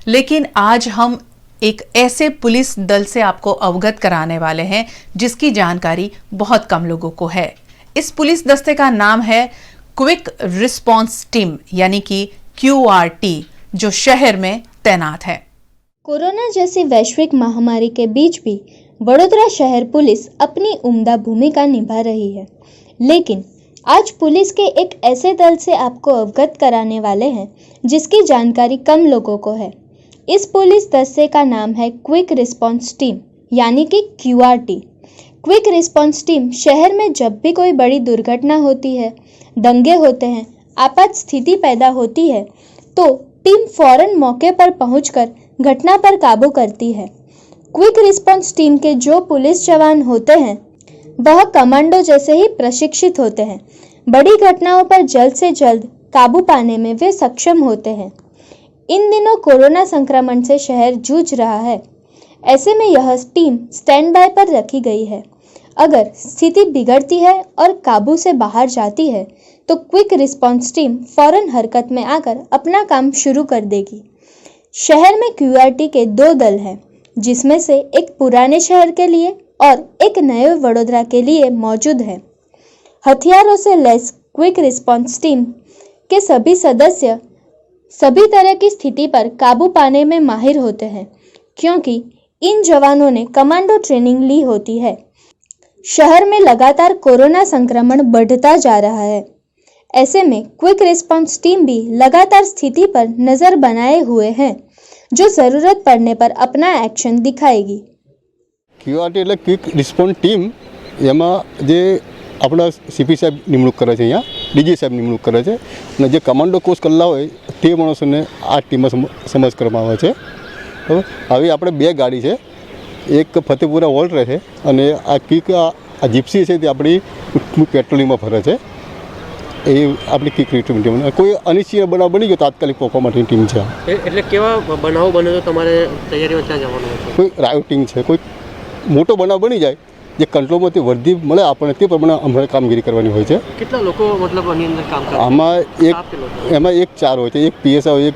लेकिन आज हम एक ऐसे पुलिस दल से आपको अवगत कराने वाले हैं जिसकी जानकारी बहुत कम लोगों को है। इस पुलिस दस्ते का नाम है क्विक रिस्पांस टीम, यानी कि QRT, जो शहर में तैनात है। कोरोना जैसी वैश्विक महामारी के बीच भी वडोदरा शहर पुलिस अपनी उम्दा भूमिका निभा रही है, लेकिन आज पुलिस के एक ऐसे दल से आपको अवगत कराने वाले हैं जिसकी जानकारी कम लोगों को है। इस पुलिस दस्ते का नाम है क्विक रिस्पांस टीम, यानी कि QRT। क्विक रिस्पांस टीम शहर में जब भी कोई बड़ी दुर्घटना होती है, दंगे होते हैं, आपात स्थिति पैदा होती है, तो टीम फौरन मौके पर पहुंचकर घटना पर काबू करती है। क्विक रिस्पांस टीम के जो पुलिस जवान होते हैं वह कमांडो जैसे ही प्रशिक्षित होते हैं। बड़ी घटनाओं पर जल्द से जल्द काबू पाने में वे सक्षम होते हैं। इन दिनों कोरोना संक्रमण से शहर जूझ रहा है, ऐसे में यह टीम स्टैंड बाय पर रखी गई है। अगर स्थिति बिगड़ती है और काबू से बाहर जाती है तो क्विक रिस्पांस टीम फौरन हरकत में आकर अपना काम शुरू कर देगी। शहर में QRT के 2 दल हैं, जिसमें से एक पुराने शहर के लिए और एक नए वडोदरा के लिए मौजूद है। हथियारों से लैस क्विक रिस्पांस टीम के सभी सदस्य सभी तरह की स्थिति पर काबू पाने में माहिर होते हैं, क्योंकि इन जवानों ने कमांडो ट्रेनिंग ली होती है। शहर में लगातार कोरोना संक्रमण बढ़ता जा रहा है, ऐसे में क्विक रिस्पांस टीम भी लगातार स्थिति पर नजर बनाए हुए हैं, जो जरूरत पड़ने पर अपना एक्शन दिखाएगी। QRT એટલે ક્વિક રિસ્પોન્સ ટીમ, એમાં જે આપણા CP સાહેબ નિમણૂક કરે છે, અહીંયા DG સાહેબ નિમણૂક કરે છે, અને જે કમાન્ડો કોર્સ કરેલા હોય તે માણસોને આ ટીમમાં સમાવેશ કરવામાં આવે છે। હવે આપણે 2 ગાડી છે, એક ફતેપુરા વોલ્ટ રહે અને આ કિક આ જીપ્સી છે તે આપણી પેટ્રોલિંગમાં ફરે છે, એ આપણી કિક રિટ્રીવની ટીમ. કોઈ અનિશ્ચિત બનાવ બની ગયો તાત્કાલિક પહોંચવા માટેની ટીમ છે. એટલે કેવા બનાવ બને તો તમારે તૈયારીમાં ક્યાં જવાનું છે? કોઈ રાયોટિંગ છે, કોઈ મોટો બનાવ બની જાય જે કંટ્રોલમાંથી વર્ધી મળે આપણને તે પ્રમાણે અમારે કામગીરી કરવાની હોય છે. કેટલા લોકો મતલબ આની અંદર કામ કરે? એમાં એક 4 હોય છે, એક પીએસઆઈ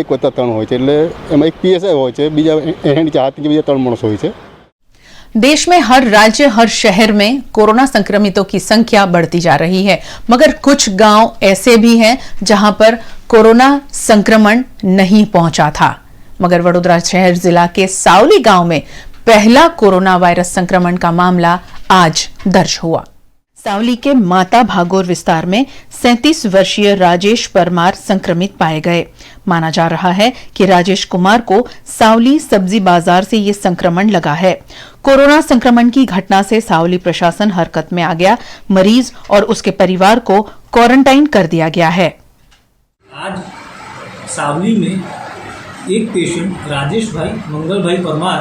એક વત્તા 3 હોય છે, એટલે એમાં એક પીએસઆઈ હોય છે, બીજા એની નીચે હાથ બીજા 3 માણસ હોય છે. देश में हर राज्य हर शहर में कोरोना संक्रमितों की संख्या बढ़ती जा रही है, मगर कुछ गांव ऐसे भी हैं जहां पर कोरोना संक्रमण नहीं पहुंचा था. मगर वडोदरा शहर जिला के सावली गांव में पहला कोरोना वायरस संक्रमण का मामला आज दर्ज हुआ. सावली के माता भागोर विस्तार में 37 वर्षीय राजेश परमार संक्रमित पाए गए. माना जा रहा है कि राजेश कुमार को सावली सब्जी बाजार से ये संक्रमण लगा है. कोरोना संक्रमण की घटना से सावली प्रशासन हरकत में आ गया. मरीज और उसके परिवार को क्वारंटाइन कर दिया गया है. आज सावली में एक पेशेंट राजेश भाई मंगल भाई परमार,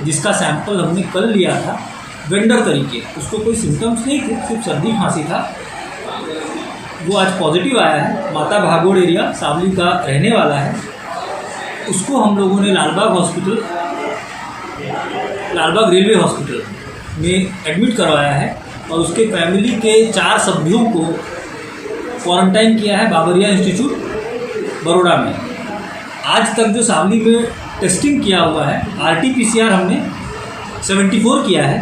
जिसका सैंपल हमने कल लिया था वेंडर तरीके, उसको कोई सिम्टम्स नहीं थे, सिर्फ सर्दी खांसी था, वो आज पॉजिटिव आया है. माता भागोड़ एरिया सावली का रहने वाला है. उसको हम लोगों ने लालबाग रेलवे हॉस्पिटल में एडमिट करवाया है और उसके फैमिली के 4 सभ्यों को क्वारंटाइन किया है बाबरिया इंस्टीट्यूट बड़ौदा में. आज तक जो सावली में टेस्टिंग किया हुआ है, RT-PCR हमने 74 किया है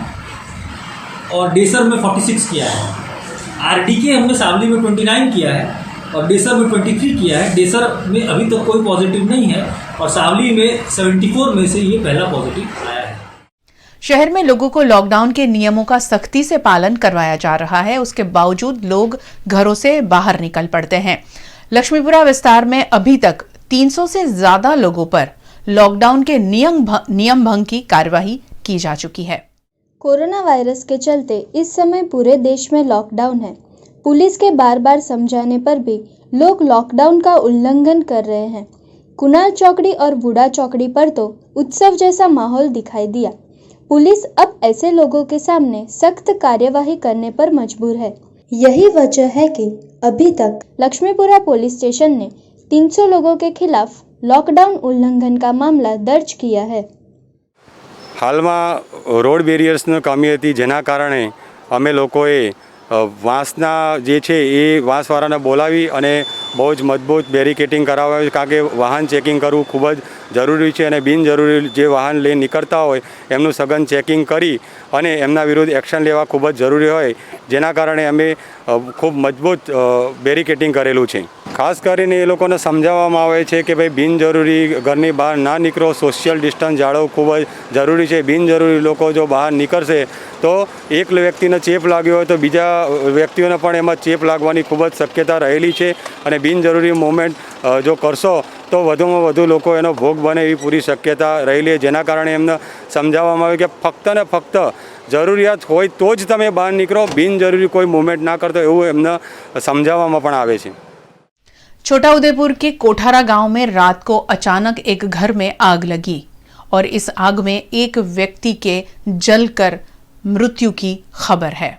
और डेसर में 46 किया है. RDK हमने सावली में 29 किया है और डेसर में 23 किया है. डेसर में अभी तक कोई पॉजिटिव नहीं है और सावली में 74 में से ये पहला पॉजिटिव आया है. शहर में लोगों को लॉकडाउन के नियमों का सख्ती से पालन करवाया जा रहा है. उसके बावजूद लोग घरों से बाहर निकल पड़ते हैं. लक्ष्मीपुरा विस्तार में अभी तक 300 से ज्यादा लोगों पर लॉकडाउन के नियम भंग की कार्यवाही की जा चुकी है. कोरोना वायरस के चलते इस समय पूरे देश में लॉकडाउन है. पुलिस के बार बार समझाने पर भी लोग लॉकडाउन का उल्लंघन कर रहे हैं. कुणाल चौकड़ी और बूढ़ा चौकड़ी पर तो उत्सव जैसा माहौल दिखाई दिया. पुलिस अब ऐसे लोगों के सामने सख्त कार्यवाही करने पर मजबूर है. यही वजह है कि अभी तक लक्ष्मीपुरा पुलिस स्टेशन ने 300 लोगों के खिलाफ लॉकडाउन उल्लंघन का मामला दर्ज किया है. હાલમાં રોડ બેરિયર્સની કમી હતી, જેના કારણે અમે લોકોએ વાંસના જે છે એ વાંસવાળાને બોલાવી અને બહુ જ મજબૂત બેરિકેટિંગ કરાવ્યું, કારણ કે વાહન ચેકિંગ કરવું ખૂબ જ જરૂરી છે અને બિનજરૂરી જે વાહન લઈને નીકળતા હોય એમનું સઘન ચેકિંગ કરી અને એમના વિરુદ્ધ એક્શન લેવા ખૂબ જ જરૂરી હોય, જેના કારણે અમે ખૂબ મજબૂત બેરિકેટિંગ કરેલું છે. ખાસ કરીને એ લોકોને સમજાવવામાં આવે છે કે ભાઈ બિનજરૂરી ઘરની બહાર ના નીકળો, સોશિયલ ડિસ્ટન્સ જાળવવું ખૂબ જ જરૂરી છે. બિનજરૂરી લોકો જો બહાર નીકળશે તો એક વ્યક્તિને ચેપ લાગ્યો હોય તો બીજા વ્યક્તિઓને પણ એમાં ચેપ લાગવાની ખૂબ જ શક્યતા રહેલી છે અને બિનજરૂરી મૂવમેન્ટ જો કરશો તો વધુમાં વધુ લોકો એનો ભોગ બને એવી પૂરી શક્યતા રહેલી છે. જેના કારણે એમને સમજાવવામાં આવે કે ફક્ત ને ફક્ત જરૂરિયાત હોય તો જ તમે બહાર નીકળો, બિનજરૂરી કોઈ મૂવમેન્ટ ના કરતો, એવું એમને સમજાવવામાં પણ આવે છે. छोटा उदेपुर के कोठारा गांव में रात को अचानक एक घर में आग लगी और इस आग में एक व्यक्ति के जलकर मृत्यु की खबर है.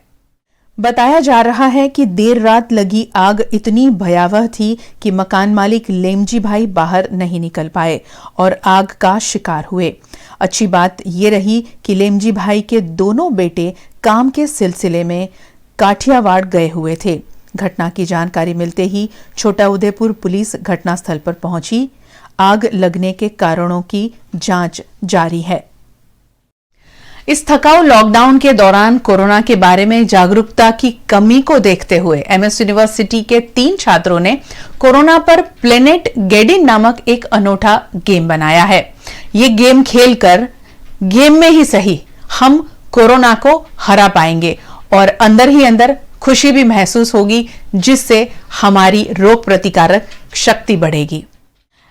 बताया जा रहा है कि देर रात लगी आग इतनी भयावह थी कि मकान मालिक लेमजी भाई बाहर नहीं निकल पाए और आग का शिकार हुए. अच्छी बात ये रही कि लेमजी भाई के दोनों बेटे काम के सिलसिले में काठियावाड़ गए हुए थे. घटना की जानकारी मिलते ही छोटा उदेपुर पुलिस घटनास्थल पर पहुंची. आग लगने के कारणों की जांच जारी है. इस थकाऊ लॉकडाउन के दौरान कोरोना के बारे में जागरूकता की कमी को देखते हुए MS यूनिवर्सिटी के 3 छात्रों ने कोरोना पर प्लेनेट गेडिन नामक एक अनोखा गेम बनाया है. ये गेम खेलकर गेम में ही सही हम कोरोना को हरा पाएंगे और अंदर ही अंदर खुशी भी महसूस होगी, जिससे हमारी रोग प्रतिकारक शक्ति बढ़ेगी.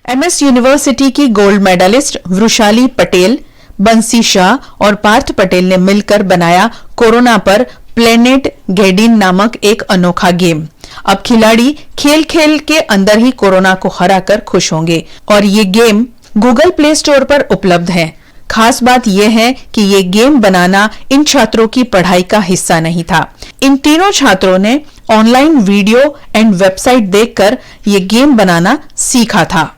MS यूनिवर्सिटी की गोल्ड मेडलिस्ट वृषाली पटेल, बंसी शाह और पार्थ पटेल ने मिलकर बनाया कोरोना पर प्लेनेट गेडिन नामक एक अनोखा गेम. अब खिलाड़ी खेल खेल के अंदर ही कोरोना को हराकर खुश होंगे और ये गेम गूगल प्ले स्टोर पर उपलब्ध हैं। खास बात यह है कि ये गेम बनाना इन छात्रों की पढ़ाई का हिस्सा नहीं था। इन तीनों छात्रों ने ऑनलाइन वीडियो एंड वेबसाइट देखकर ये गेम बनाना सीखा था।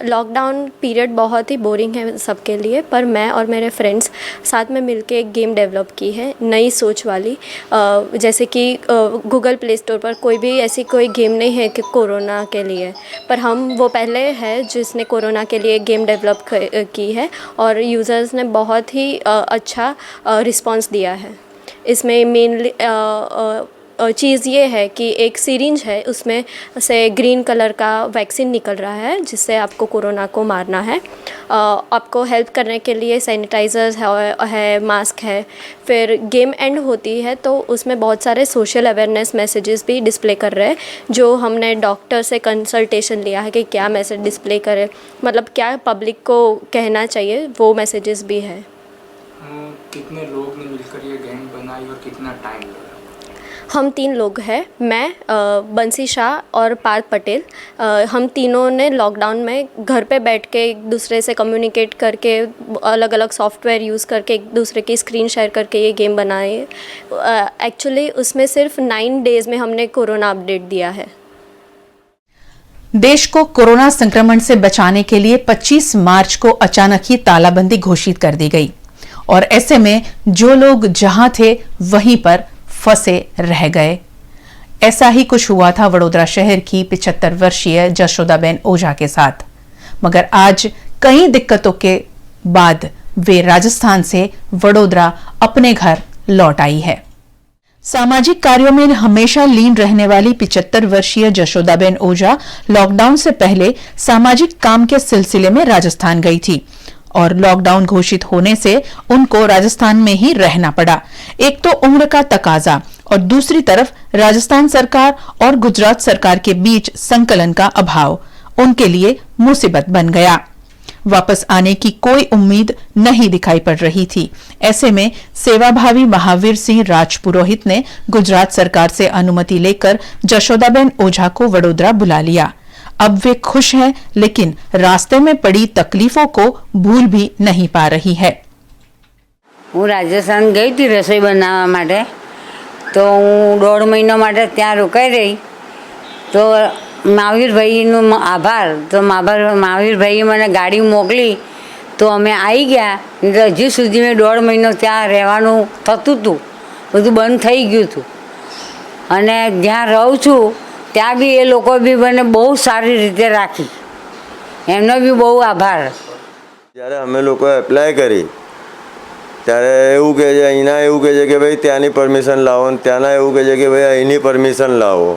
लॉकडाउन पीरियड बहुत ही बोरिंग है सबके लिए, पर मैं और मेरे फ्रेंड्स साथ में मिलके एक गेम डेवलप की है नई सोच वाली। जैसे कि गूगल प्ले स्टोर पर कोई भी ऐसी कोई गेम नहीं है कि कोरोना के लिए, पर हम वो पहले है जिसने कोरोना के लिए गेम डेवलप की है और यूज़र्स ने बहुत ही अच्छा रिस्पांस दिया है। इसमें मेनली चीज़ ये है कि एक सिरिंज है, उसमें से ग्रीन कलर का वैक्सीन निकल रहा है जिससे आपको कोरोना को मारना है। आपको हेल्प करने के लिए सैनिटाइज़र्स है, मास्क है। फिर गेम एंड होती है तो उसमें बहुत सारे सोशल अवेयरनेस मैसेजेस भी डिस्प्ले कर रहे हैं, जो हमने डॉक्टर से कंसल्टेशन लिया है कि क्या मैसेज डिस्प्ले करें, मतलब क्या पब्लिक को कहना चाहिए, वो मैसेजेस भी है। कितने लोग ने मिलकर ये गेम बनाई और कितना टाइम लगा? हम 3 लोग हैं, मैं बंसी शाह और पार्थ पटेल। हम तीनों ने लॉकडाउन में घर पे बैठ के एक दूसरे से कम्युनिकेट करके अलग अलग सॉफ्टवेयर यूज़ करके एक दूसरे की स्क्रीन शेयर करके ये गेम बनाए। एक्चुअली उसमें सिर्फ 9 डेज़ में हमने कोरोना अपडेट दिया है। देश को कोरोना संक्रमण से बचाने के लिए 25 मार्च को अचानक ही तालाबंदी घोषित कर दी गई और ऐसे में जो लोग जहां थे वहीं पर फंसे रह गए। ऐसा ही कुछ हुआ था वडोदरा शहर की 75 वर्षीय जशोदाबेन ओझा के साथ, मगर आज कई दिक्कतों के बाद वे राजस्थान से वडोदरा अपने घर लौट आई है। सामाजिक कार्यों में हमेशा लीन रहने वाली 75 वर्षीय जशोदाबेन ओझा लॉकडाउन से पहले सामाजिक काम के सिलसिले में राजस्थान गई थी और लॉकडाउन घोषित होने से उनको राजस्थान में ही रहना पड़ा। एक तो उम्र का तकाजा और दूसरी तरफ राजस्थान सरकार और गुजरात सरकार के बीच संकलन का अभाव उनके लिए मुसीबत बन गया। वापस आने की कोई उम्मीद नहीं दिखाई पड़ रही थी। ऐसे में सेवाभावी महावीर सिंह राजपुरोहित ने गुजरात सरकार से अनुमति लेकर जशोदाबेन ओझा को वडोदरा बुला लिया। अब वे खुश हैं, लेकिन रास्ते में पड़ी तकलीफों को भूल भी नहीं पा रही है। હું રાજસ્થાન ગઈ હતી રસોઈ બનાવવા માટે, તો હું 1.5 મહિના માટે ત્યાં રોકાઈ રહી। તો મહાવીરભાઈનો આભાર, તો મહાવીરભાઈએ મને ગાડી મોકલી તો અમે આવી ગયા। હજી સુધી મેં 1.5 મહિનો ત્યાં રહેવાનું થતું હતું, બધું બંધ થઈ ગયું હતું અને જ્યાં રહું છું ત્યાં બી એ લોકો બી મને બહુ સારી રીતે રાખી, એમનો બી બહુ આભાર। જ્યારે અમે લોકોએ એપ્લાય કરી ત્યારે એવું કહે છે, અહીંના એવું કહે છે કે ભાઈ ત્યાંની પરમિશન લાવો ને ત્યાંના એવું કહે છે કે ભાઈ અહીંની પરમિશન લાવો।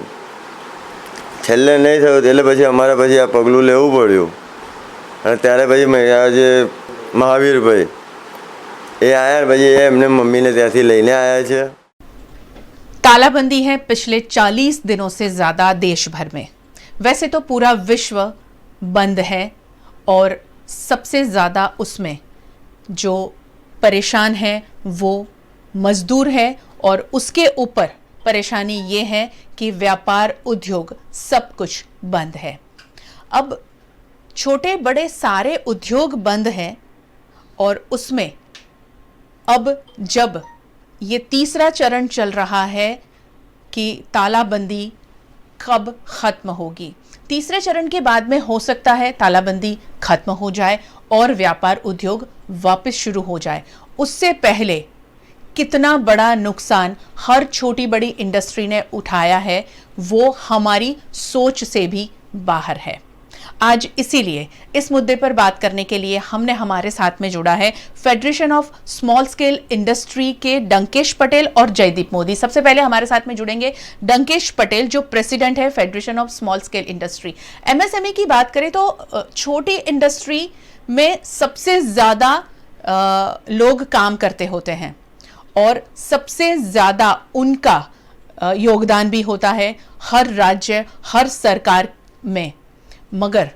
છેલ્લે નહીં થયું એટલે પછી અમારે પછી આ પગલું લેવું પડ્યું અને ત્યારે પછી જે મહાવીરભાઈ એ આવ્યા, પછી એમને મમ્મીને ત્યાંથી લઈને આવ્યા છે। तालाबंदी है पिछले 40 दिनों से ज्यादा देश भर में। वैसे तो पूरा विश्व बंद है और सबसे ज्यादा उसमें जो परेशान है वो मजदूर है और उसके ऊपर परेशानी ये है कि व्यापार उद्योग सब कुछ बंद है। अब छोटे बड़े सारे उद्योग बंद हैं और उसमें अब जब ये तीसरा चरण चल रहा है कि तालाबंदी कब खत्म होगी। तीसरे चरण के बाद में हो सकता है तालाबंदी खत्म हो जाए और व्यापार उद्योग वापस शुरू हो जाए। उससे पहले कितना बड़ा नुकसान हर छोटी बड़ी इंडस्ट्री ने उठाया है वो हमारी सोच से भी बाहर है। आज इसीलिए इस मुद्दे पर बात करने के लिए हमने हमारे साथ में जोड़ा है federation of small scale industry के डंकेश पटेल और जयदीप मोदी। सबसे पहले हमारे साथ में जुड़ेंगे डंकेश पटेल जो प्रेसिडेंट है federation of small scale industry. MSME की बात करें तो छोटी इंडस्ट्री में सबसे ज्यादा लोग काम करते होते हैं और सबसे ज्यादा उनका योगदान भी होता है हर राज्य हर सरकार में। मगर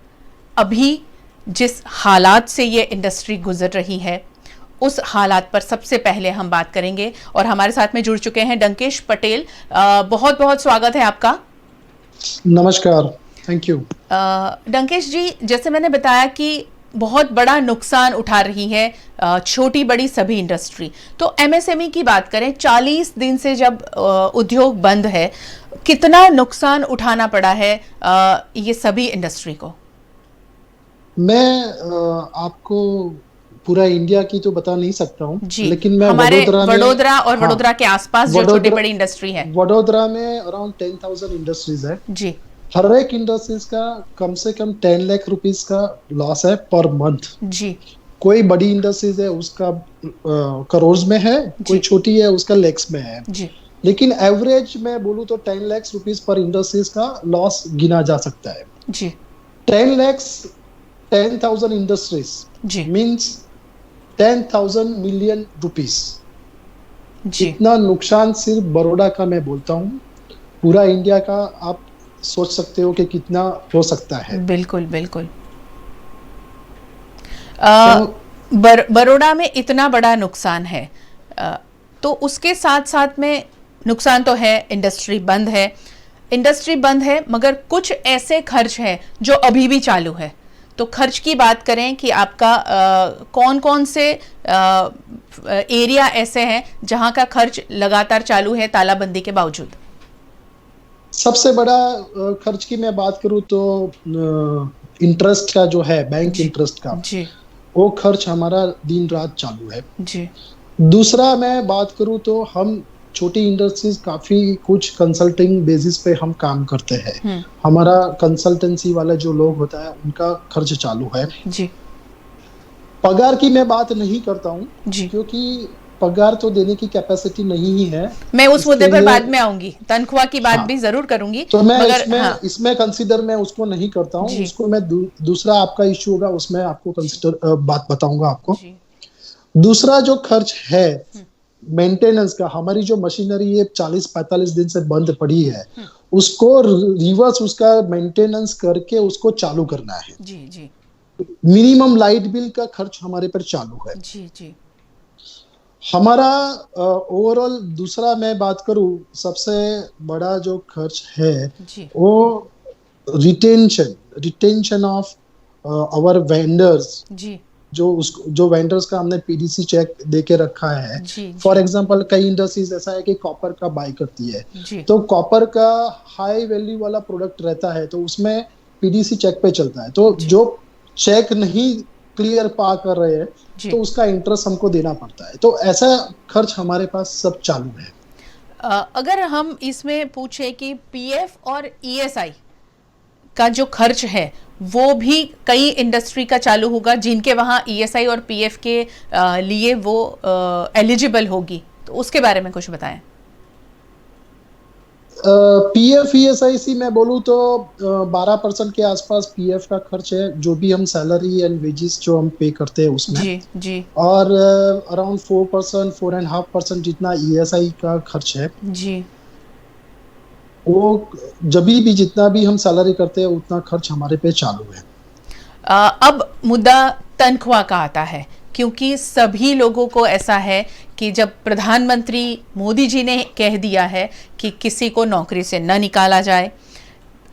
अभी जिस हालात से ये इंडस्ट्री गुजर रही है उस हालात पर सबसे पहले हम बात करेंगे और हमारे साथ में जुड़ चुके हैं डंकेश पटेल। बहुत बहुत स्वागत है आपका। नमस्कार, थैंक यू। डंकेश जी, जैसे मैंने बताया कि बहुत बड़ा नुकसान उठा रही है छोटी बड़ी सभी इंडस्ट्री। तो एमएसएमई की बात करें, 40 दिन से जब उद्योग बंद है, कितना नुकसान उठाना पड़ा है ये सभी इंडस्ट्री को? मैं आपको पूरा इंडिया की तो बता नहीं सकता हूँ, लेकिन मैं हमारे वडोदरा और वडोदरा के आसपास जो छोटी बड़ी इंडस्ट्री है, वडोदरा में अराउंड 10,000 इंडस्ट्रीज है जी। हर एक इंडस्ट्रीज का कम से कम 10 लाख रुपीस का लॉस है पर मंथ जी। कोई बड़ी इंडस्ट्रीज है उसका करोड़ में है, कोई छोटी है उसका लैक्स में है जी। लेकिन एवरेज में बोलूं तो 10 लाख रुपीस पर इंडस्ट्रीज का लॉस गिना जा सकता है जी। 10 लाख 10,000 इंडस्ट्रीज जी मीन्स 10,000 मिलियन रुपीस। इतना नुकसान सिर्फ बड़ौदा का मैं बोलता हूँ, पूरा इंडिया का आप सोच सकते हो कि कितना हो सकता है। बिल्कुल बिल्कुल। बड़ौदा में इतना बड़ा नुकसान है, तो उसके साथ साथ में नुकसान तो है, इंडस्ट्री बंद है, मगर कुछ ऐसे खर्च हैं जो अभी भी चालू है। तो खर्च की बात करें कि आपका कौन कौन से एरिया ऐसे हैं जहां का खर्च लगातार चालू है तालाबंदी के बावजूद? सबसे बड़ा खर्च की मैं बात करूं तो इंटरेस्ट का जो है, बैंक इंटरेस्ट का जी, वो खर्च हमारा दिन रात चालू है जी। दूसरा मैं बात करूं तो हम छोटी इंडस्ट्रीज काफी कुछ कंसल्टिंग बेसिस पे हम काम करते हैं। हमारा कंसल्टेंसी वाला जो लोग होता है उनका खर्च चालू है जी। पगार की मैं बात नहीं करता हूँ क्योंकि पगार तो देने की कैपेसिटी नहीं ही है। मैं उस मुद्दे पर बाद में आऊंगी, तनख्वाह की बात भी जरूर करूंगी, तो मैं इसमें कंसीडर मैं उसको नहीं करता हूँ। उसको मैं दूसरा आपका इश्यू होगा उसमें आपको कंसीडर बात बताऊंगा आपको। दूसरा जो खर्च है मेंटेनेंस का, हमारी जो मशीनरी ये 40-45 दिन से बंद पड़ी है, उसको रिवर्स उसका मेंटेनेंस करके उसको चालू करना है जी जी। मिनिमम लाइट बिल का खर्च हमारे पर चालू है जी जी। हमारा ओवरऑल दूसरा मैं बात करूं, सबसे बड़ा जो खर्च है वो रिटेंशन ऑफ आवर वेंडर्स जी। जो वेंडर्स का हमने पीडीसी चेक देके रखा है। फॉर एग्जांपल कई इंडस्ट्रीज ऐसा है कि कॉपर का बाय करती है, तो कॉपर का हाई वैल्यू वाला प्रोडक्ट रहता है तो उसमें पीडीसी चेक पे चलता है, तो जो चेक नहीं क्लियर पा कर रहे हैं तो उसका इंटरेस्ट हमको देना पड़ता है। तो ऐसा खर्च हमारे पास सब चालू है। अगर हम इसमें पूछे कि पीएफ और ईएसआई का जो खर्च है वो भी कई इंडस्ट्री का चालू होगा जिनके वहां ईएसआई और पीएफ के लिए वो एलिजिबल होगी, तो उसके बारे में कुछ बताएं। पीएफ ईएसआईसी मैं बोलूँ तो 12% के आसपास पीएफ का खर्च है, जो भी हम सैलरी एंड वेजेस जो हम पे करते हैं उसमें जी जी। और अराउंड 4%, 4.5% जितना ईएसआई का खर्च है जी। वो जब भी जितना भी हम सैलरी करते हैं उतना खर्च हमारे पे चालू है। अब मुद्दा तनख्वाह का आता है, क्योंकि सभी लोगों को ऐसा है कि जब प्रधानमंत्री मोदी जी ने कह दिया है कि किसी को नौकरी से न निकाला जाए,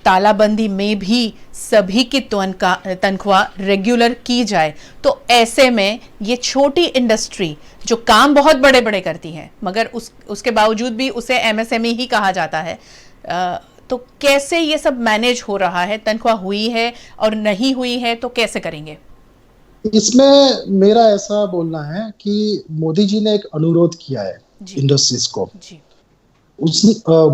तालाबंदी में भी सभी की तनख्वाह रेगुलर की जाए, तो ऐसे में ये छोटी इंडस्ट्री जो काम बहुत बड़े बड़े करती है मगर उसके बावजूद भी उसे एमएसएमई ही कहा जाता है, तो कैसे ये सब मैनेज हो रहा है? तनख्वाह हुई है और नहीं हुई है तो कैसे करेंगे? इसमें मेरा ऐसा बोलना है कि मोदी जी ने एक अनुरोध किया है इंडस्ट्रीज को जी।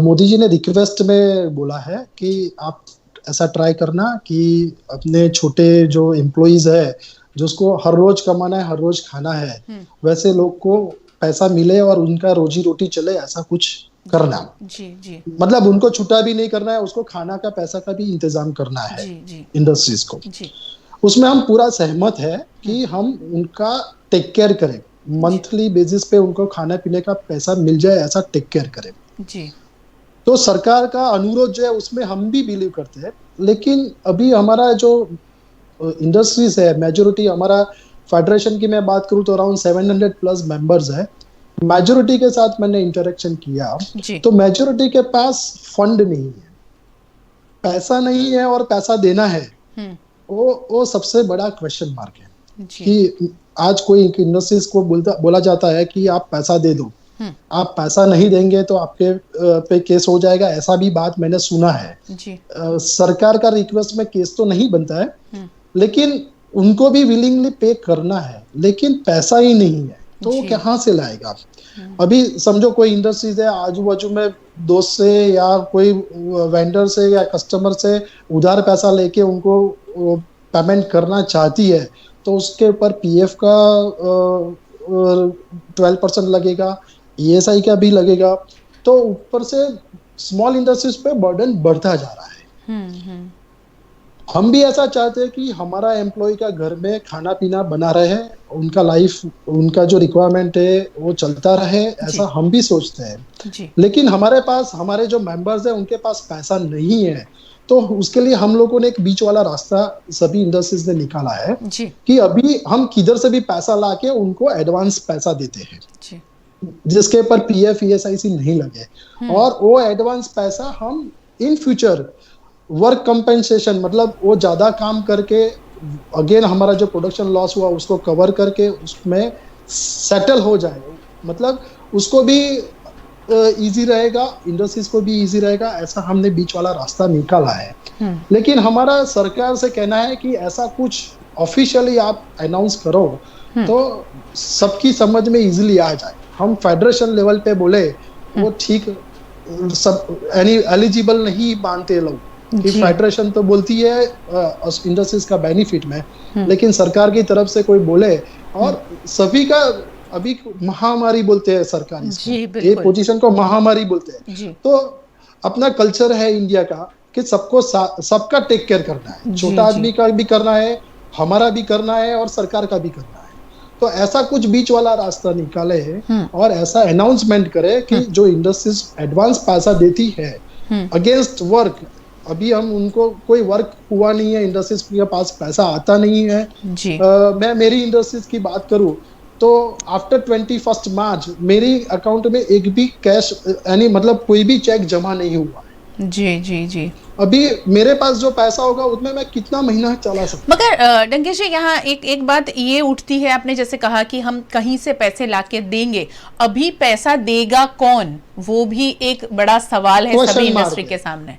मोदी जी ने रिक्वेस्ट में बोला है कि आप ऐसा ट्राई करना कि अपने छोटे जो एम्प्लॉइज है जिसको हर रोज कमाना है, हर रोज खाना है, वैसे लोग को पैसा मिले और उनका रोजी रोटी चले, ऐसा कुछ करना जी जी। मतलब उनको छुट्टा भी नहीं करना है, उसको खाना का पैसा का भी इंतजाम करना है इंडस्ट्रीज को जी। उसमें हम पूरा सहमत है कि हम उनका टेक केयर करें, मंथली बेसिस पे उनको खाने पीने का पैसा मिल जाए, ऐसा टेक केयर करें जी। तो सरकार का अनुरोध जो है उसमें हम भी बिलीव करते हैं, लेकिन अभी हमारा जो इंडस्ट्रीज है मेजोरिटी, हमारा फेडरेशन की मैं बात करूं तो अराउंड 700 प्लस मेंबर्स है। मेजोरिटी के साथ मैंने इंटरेक्शन किया तो मेजोरिटी के पास फंड नहीं है, पैसा नहीं है और पैसा देना है वो सबसे बड़ा क्वेश्चन मार्क है कि आज कोई इंडस्ट्रीज को बोला जाता है कि आप पैसा दे दो, आप पैसा नहीं देंगे तो आपके पे केस हो जाएगा, ऐसा भी बात मैंने सुना है। सरकार का रिक्वेस्ट में केस तो नहीं बनता है, लेकिन उनको भी विलिंगली पे करना है, लेकिन पैसा ही नहीं है तो वो कहाँ से लाएगा। अभी समझो कोई इंडस्ट्रीज है, आजू बाजू में दोस्त से या कोई वेंडर से या कस्टमर से उधार पैसा लेके उनको पेमेंट करना चाहती है, तो उसके ऊपर पीएफ का 12% लगेगा, ESI का भी लगेगा, तो ऊपर से स्मॉल इंडस्ट्रीज पे बर्डन बढ़ता जा रहा है। हम भी ऐसा चाहते हैं कि हमारा एम्प्लॉय का घर में खाना पीना बना रहे, उनका लाइफ, उनका जो रिक्वायरमेंट है वो चलता रहे, ऐसा हम भी सोचते हैं। लेकिन हमारे पास, हमारे जो मेंबर्स हैं उनके पास पैसा नहीं है, तो उसके लिए हम लोगों ने एक बीच वाला रास्ता सभी इंडस्ट्रीज ने निकाला है कि अभी हम किधर से भी पैसा लाके उनको एडवांस पैसा देते हैं जिसके ऊपर पीएफ ESIC नहीं लगे, और वो एडवांस पैसा हम इन फ्यूचर वर्क कंपेंसेशन, मतलब वो ज्यादा काम करके अगेन हमारा जो प्रोडक्शन लॉस हुआ उसको कवर करके उसमें सेटल हो जाए, मतलब उसको भी इजी रहेगा, इंडस्ट्रीज को भी इजी रहेगा, ऐसा हमने बीच वाला रास्ता निकाला है। लेकिन हमारा सरकार से कहना है कि ऐसा कुछ ऑफिशियली आप अनाउंस करो तो सबकी समझ में इजीली आ जाए। हम फेडरेशन लेवल पे बोले वो ठीक, सब एलिजिबल नहीं मानते लोग कि फेडरेशन तो बोलती है इंडस्ट्रीज का बेनिफिट में, लेकिन सरकार की तरफ से कोई बोले, और सभी का अभी महामारी बोलते हैं सरकार, ये पोजीशन को महामारी बोलते हैं। तो अपना कल्चर है इंडिया का कि सबको सबका टेक केयर करना है, छोटा आदमी का भी करना है, हमारा भी करना है और सरकार का भी करना है। तो ऐसा कुछ बीच वाला रास्ता निकाले है और ऐसा अनाउंसमेंट करे कि जो इंडस्ट्रीज एडवांस पैसा देती है अगेंस्ट वर्क, अभी हम उनको कोई वर्क हुआ नहीं है, इंडस्ट्रीज के पास पैसा आता नहीं है। मैं मेरी इंडस्ट्रीज की बात करूं तो आफ्टर 21 मार्च मेरी अकाउंट में एक भी कैश यानी मतलब कोई भी चेक जमा नहीं हुआ है। जी। अभी मेरे पास जो पैसा होगा उसमें मैं कितना महीना चला सकता। मगर डंकेश जी, यहाँ एक बात ये उठती है, आपने जैसे कहा कि हम कहीं से पैसे लाके देंगे, अभी पैसा देगा कौन, वो भी एक बड़ा सवाल है सभी इंडस्ट्री के सामने।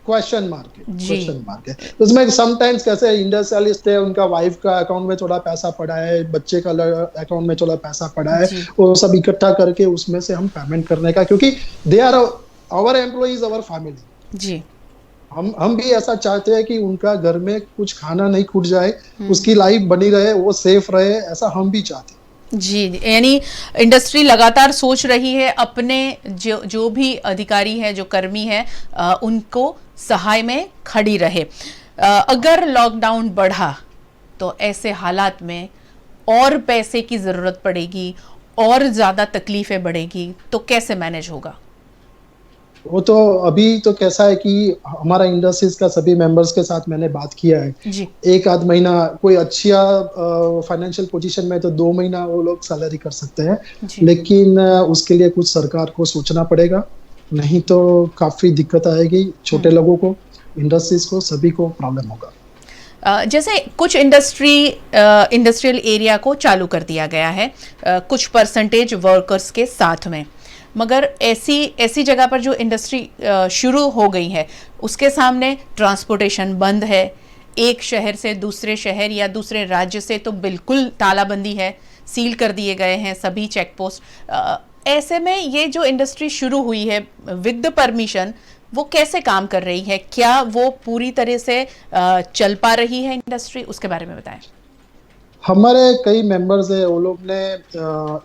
क्वेश्चन मार्क है। उसमें समटाइम्स कैसे इंडस्ट्रियलिस्ट है, उनका वाइफ का अकाउंट में थोड़ा पैसा पड़ा है, बच्चे का अकाउंट में थोड़ा पैसा पड़ा है, वो सब इकट्ठा करके उसमें से हम पेमेंट करने का, क्योंकि they are our employees, our family. हम भी ऐसा चाहते हैं कि उनका घर में कुछ खाना नहीं छूट जाए, उसकी लाइफ बनी रहे, वो सेफ रहे, ऐसा हम भी चाहते हैं। यानी इंडस्ट्री लगातार सोच रही है अपने जो भी अधिकारी है, जो कर्मी है, उनको सहाय में खड़ी रहे। अगर लॉकडाउन बढ़ा तो ऐसे हालात में और पैसे की जरूरत पड़ेगी और ज्यादा तकलीफें बढ़ेगी, तो कैसे मैनेज होगा? वो तो अभी तो कैसा है कि हमारा इंडस्ट्रीज का सभी मेंबर्स के साथ मैंने बात किया है। एक आध महीना कोई अच्छा फाइनेंशियल पोजीशन में तो 2 महीना वो लोग सैलरी कर सकते हैं, लेकिन उसके लिए कुछ सरकार को सोचना पड़ेगा, नहीं तो काफी दिक्कत आएगी छोटे लोगों को, इंडस्ट्रीज को, सभी को प्रॉब्लम होगा। जैसे कुछ इंडस्ट्रियल एरिया को चालू कर दिया गया है कुछ परसेंटेज वर्कर्स के साथ में, मगर ऐसी जगह पर जो इंडस्ट्री शुरू हो गई है उसके सामने ट्रांसपोर्टेशन बंद है, एक शहर से दूसरे शहर या दूसरे राज्य से तो बिल्कुल तालाबंदी है, सील कर दिए गए हैं सभी चेक पोस्ट। ऐसे में ये जो इंडस्ट्री शुरू हुई है विद द परमिशन, वो कैसे काम कर रही है? क्या वो पूरी तरह से चल पा रही है इंडस्ट्री? उसके बारे में बताएं। हमारे कई मेंबर्स है, वो लोग ने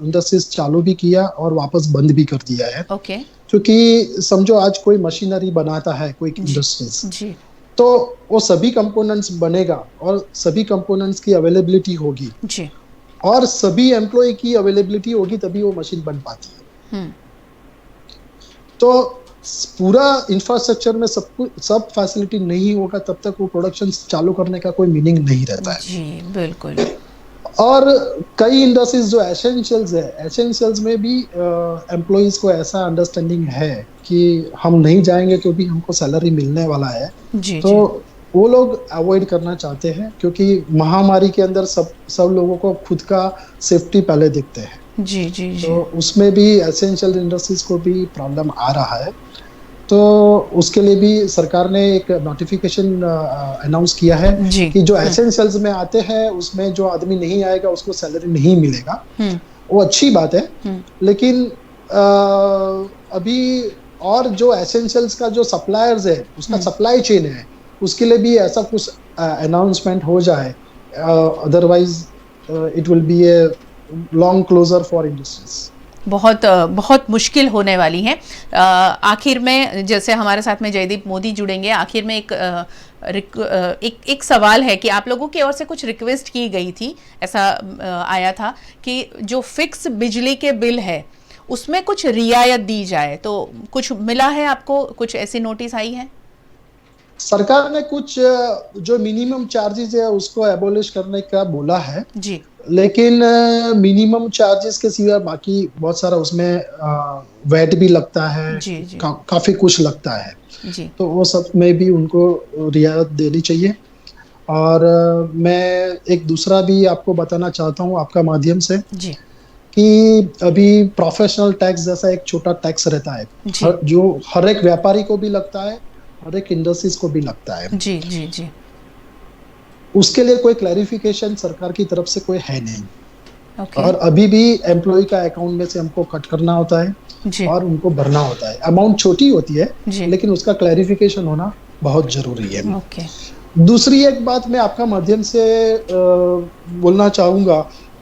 इंडस्ट्रीज चालू भी किया और वापस बंद भी कर दिया है। क्योंकि समझो आज कोई मशीनरी बनाता है कोई इंडस्ट्रीज, तो वो सभी कंपोनेंट्स बनेगा और सभी कंपोनेंट्स की अवेलेबिलिटी होगी और सभी एम्प्लॉय की अवेलेबिलिटी होगी, तभी वो मशीन बन पाती है। तो पूरा इंफ्रास्ट्रक्चर में सब फैसिलिटी नहीं होगा तब तक वो प्रोडक्शन चालू करने का कोई मीनिंग नहीं रहता है। जी बिल्कुल। और कई इंडस्ट्रीज जो एसेंशियल्स है, एसेंशियल्स में भी एम्प्लॉइज को ऐसा अंडरस्टैंडिंग है कि हम नहीं जाएंगे तो भी हमको सैलरी मिलने वाला है, तो वो लोग अवॉइड करना चाहते हैं, क्योंकि महामारी के अंदर सब लोगों को खुद का सेफ्टी पहले देखते हैं। जी जी जी। तो उसमें भी एसेंशियल इंडस्ट्रीज को भी प्रॉब्लम आ रहा है। तो उसके लिए भी सरकार ने एक नोटिफिकेशन अनाउंस किया है कि जो एसेंशियल्स में आते हैं उसमें जो आदमी नहीं आएगा उसको सैलरी नहीं मिलेगा। वो अच्छी बात है, लेकिन अभी और जो एसेंशियल्स का जो सप्लायर्स है उसका सप्लाई चेन है, उसके लिए भी ऐसा कुछ अनाउंसमेंट हो जाए, otherwise it will be a long closure for industries. बहुत मुश्किल होने वाली है। आखिर में जैसे हमारे साथ में जयदीप मोदी जुड़ेंगे, आखिर में एक सवाल है कि आप लोगों की ओर से कुछ रिक्वेस्ट की गई थी, ऐसा आया था कि जो फिक्स बिजली के बिल है उसमें कुछ रियायत दी जाए, तो कुछ मिला है आपको? कुछ ऐसी नोटिस आई है? सरकार ने कुछ जो मिनिमम चार्जेस है उसको एबोलिश करने का बोला है जी, लेकिन मिनिमम चार्जेस के सिवा बाकी बहुत सारा उसमें वैट भी लगता है जी, जी. काफी कुछ लगता है जी. तो वो सब में भी उनको रियायत देनी चाहिए। और मैं एक दूसरा भी आपको बताना चाहता हूँ आपका माध्यम से जी, कि अभी प्रोफेशनल टैक्स जैसा एक छोटा टैक्स रहता है जो हर एक व्यापारी को भी लगता है, हर एक इंडस्ट्रीज को भी लगता है जी जी जी। उसके लिए कोई क्लैरिफिकेशन सरकार की तरफ से कोई है नहीं। और अभी भी एम्प्लॉय का अकाउंट में से हमको कट करना होता है और उनको भरना होता है। अमाउंट छोटी होती है लेकिन उसका क्लैरिफिकेशन होना बहुत जरूरी है। दूसरी एक बात मैं आपका माध्यम से बोलना चाहूंगा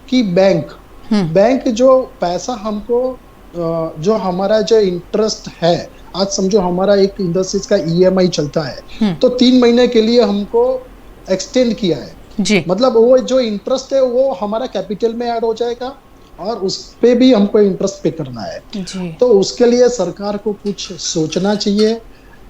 कि बैंक जो पैसा हमको जो हमारा जो इंटरेस्ट है, आज समझो हमारा एक इंडस्ट्रीज का EMI चलता है तो 3 महीने के लिए हमको एक्सटेंड किया है जी। मतलब वो जो इंटरेस्ट है वो हमारा कैपिटल में ऐड हो जाएगा और उस पे भी हमको इंटरेस्ट पे करना है जी। तो उसके लिए सरकार को कुछ सोचना चाहिए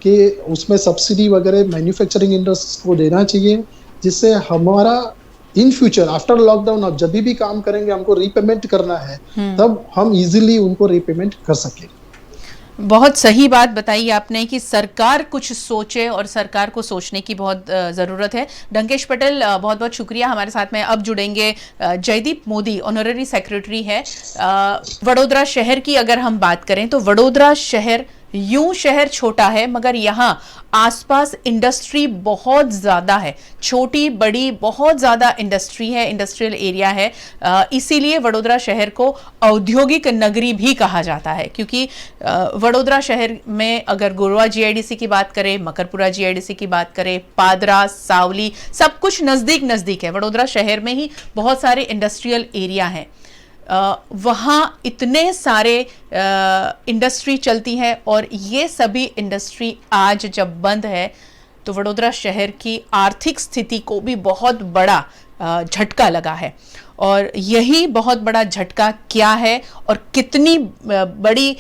कि उसमें सब्सिडी वगैरह मैन्युफैक्चरिंग इंडस्ट्रीज को देना चाहिए, जिससे हमारा इन फ्यूचर आफ्टर लॉकडाउन अब जब भी काम करेंगे हमको रीपेमेंट करना है तब हम इजीली उनको रीपेमेंट कर सके। बहुत सही बात बताई आपने कि सरकार कुछ सोचे और सरकार को सोचने की बहुत ज़रूरत है। डंकेश पटेल, बहुत बहुत शुक्रिया। हमारे साथ में अब जुड़ेंगे जयदीप मोदी, ऑनररी सेक्रेटरी है वडोदरा शहर की। अगर हम बात करें तो वडोदरा शहर यूं शहर छोटा है मगर यहाँ आसपास इंडस्ट्री बहुत ज़्यादा है, छोटी बड़ी बहुत ज़्यादा इंडस्ट्री है, इंडस्ट्रियल एरिया है। इसीलिए वडोदरा शहर को औद्योगिक नगरी भी कहा जाता है, क्योंकि वडोदरा शहर में अगर गोरवा GIDC की बात करें, मकरपुरा GIDC की बात करें, पादरा, सावली, सब कुछ नज़दीक नज़दीक है। वडोदरा शहर में ही बहुत सारे इंडस्ट्रियल एरिया हैं, वहाँ इतने सारे इंडस्ट्री चलती है और ये सभी इंडस्ट्री आज जब बंद है तो वडोदरा शहर की आर्थिक स्थिति को भी बहुत बड़ा झटका लगा है। और यही बहुत बड़ा झटका क्या है और कितनी बड़ी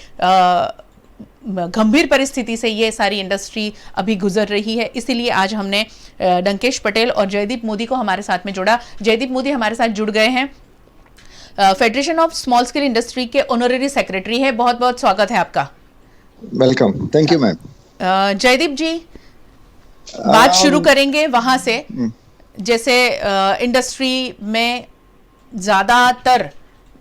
गंभीर परिस्थिति से ये सारी इंडस्ट्री अभी गुजर रही है, इसीलिए आज हमने डंकेश पटेल और जयदीप मोदी को हमारे साथ में जोड़ा। जयदीप मोदी हमारे साथ जुड़ गए हैं, federation of small scale industry के ऑनररी सेक्रेटरी है। बहुत बहुत स्वागत है आपका। Welcome, thank you ma'am. Jaydeep ji, बात शुरू करेंगे वहां से। जैसे इंडस्ट्री में ज़्यादातर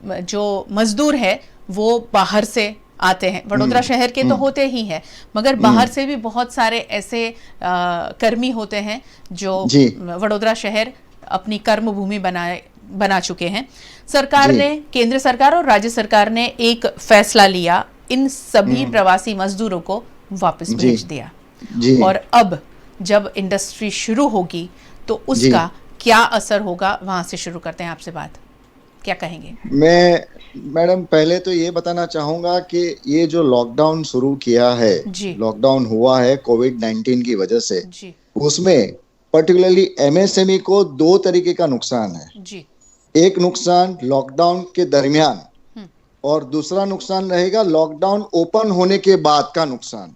जो मजदूर है वो बाहर से आते हैं, वडोदरा शहर के तो होते ही हैं मगर बाहर से भी बहुत सारे ऐसे कर्मी होते हैं जो वडोदरा शहर अपनी कर्म भूमि बना चुके हैं। सरकार ने, केंद्र सरकार और राज्य सरकार ने एक फैसला लिया, इन सभी प्रवासी मजदूरों को वापस भेज दिया और अब जब इंडस्ट्री शुरू होगी तो उसका क्या असर होगा, वहां से शुरू करते हैं आपसे बात। क्या कहेंगे? मैं मैडम पहले तो ये बताना चाहूंगा कि ये जो लॉकडाउन शुरू किया है, लॉकडाउन हुआ है कोविड-19 की वजह से, उसमें पर्टिकुलरली MSME को 2 तरीके का नुकसान है जी। एक नुकसान लॉकडाउन के दरमियान और दूसरा नुकसान रहेगा लॉकडाउन ओपन होने के बाद का नुकसान।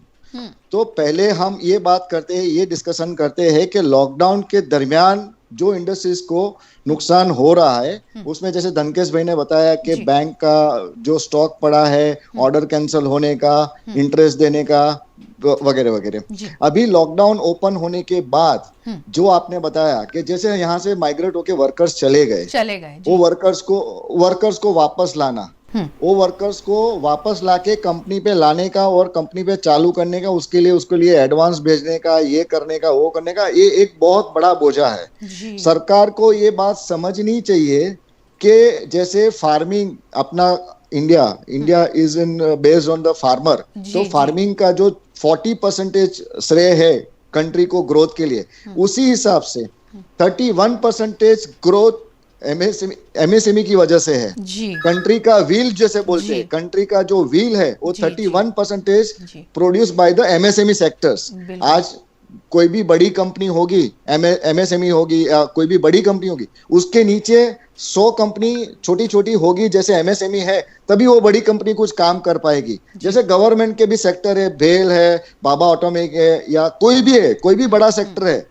तो पहले हम ये बात करते हैं, ये डिस्कशन करते हैं कि लॉकडाउन के दरमियान जो इंडस्ट्रीज को नुकसान हो रहा है उसमें जैसे धनकेश भाई ने बताया कि बैंक का जो स्टॉक पड़ा है, ऑर्डर कैंसिल होने का, इंटरेस्ट देने का वगैरह वगैरह। अभी लॉकडाउन ओपन होने के बाद जो आपने बताया कि जैसे यहाँ से माइग्रेट होके वर्कर्स चले गए वो वर्कर्स को वापस लाना, वो वर्कर्स को वापस लाके कंपनी पे लाने का और कंपनी पे चालू करने का, उसके लिए एडवांस भेजने का, ये करने का वो करने का, ये एक बहुत बड़ा बोझा है। सरकार को ये बात समझनी चाहिए कि जैसे फार्मिंग अपना India is in based on the farmer, तो फार्मिंग का जो 40% श्रेय है कंट्री को ग्रोथ के लिए, उसी हिसाब से 31% ग्रोथ एमएसएमई की वजह से है। कंट्री का व्हील जैसे बोलते हैं, कंट्री का जो व्हील है वो 31% produce by the MSME sectors. आज कोई भी बड़ी कंपनी होगी, एमएसएमई होगी या कोई भी बड़ी कंपनी होगी, उसके नीचे 100 कंपनी छोटी छोटी होगी जैसे एमएसएमई है, तभी वो बड़ी कंपनी कुछ काम कर पाएगी। जैसे गवर्नमेंट के भी सेक्टर है, भेल है, बाबा ऑटोमेक है, या कोई भी है, कोई भी बड़ा सेक्टर है,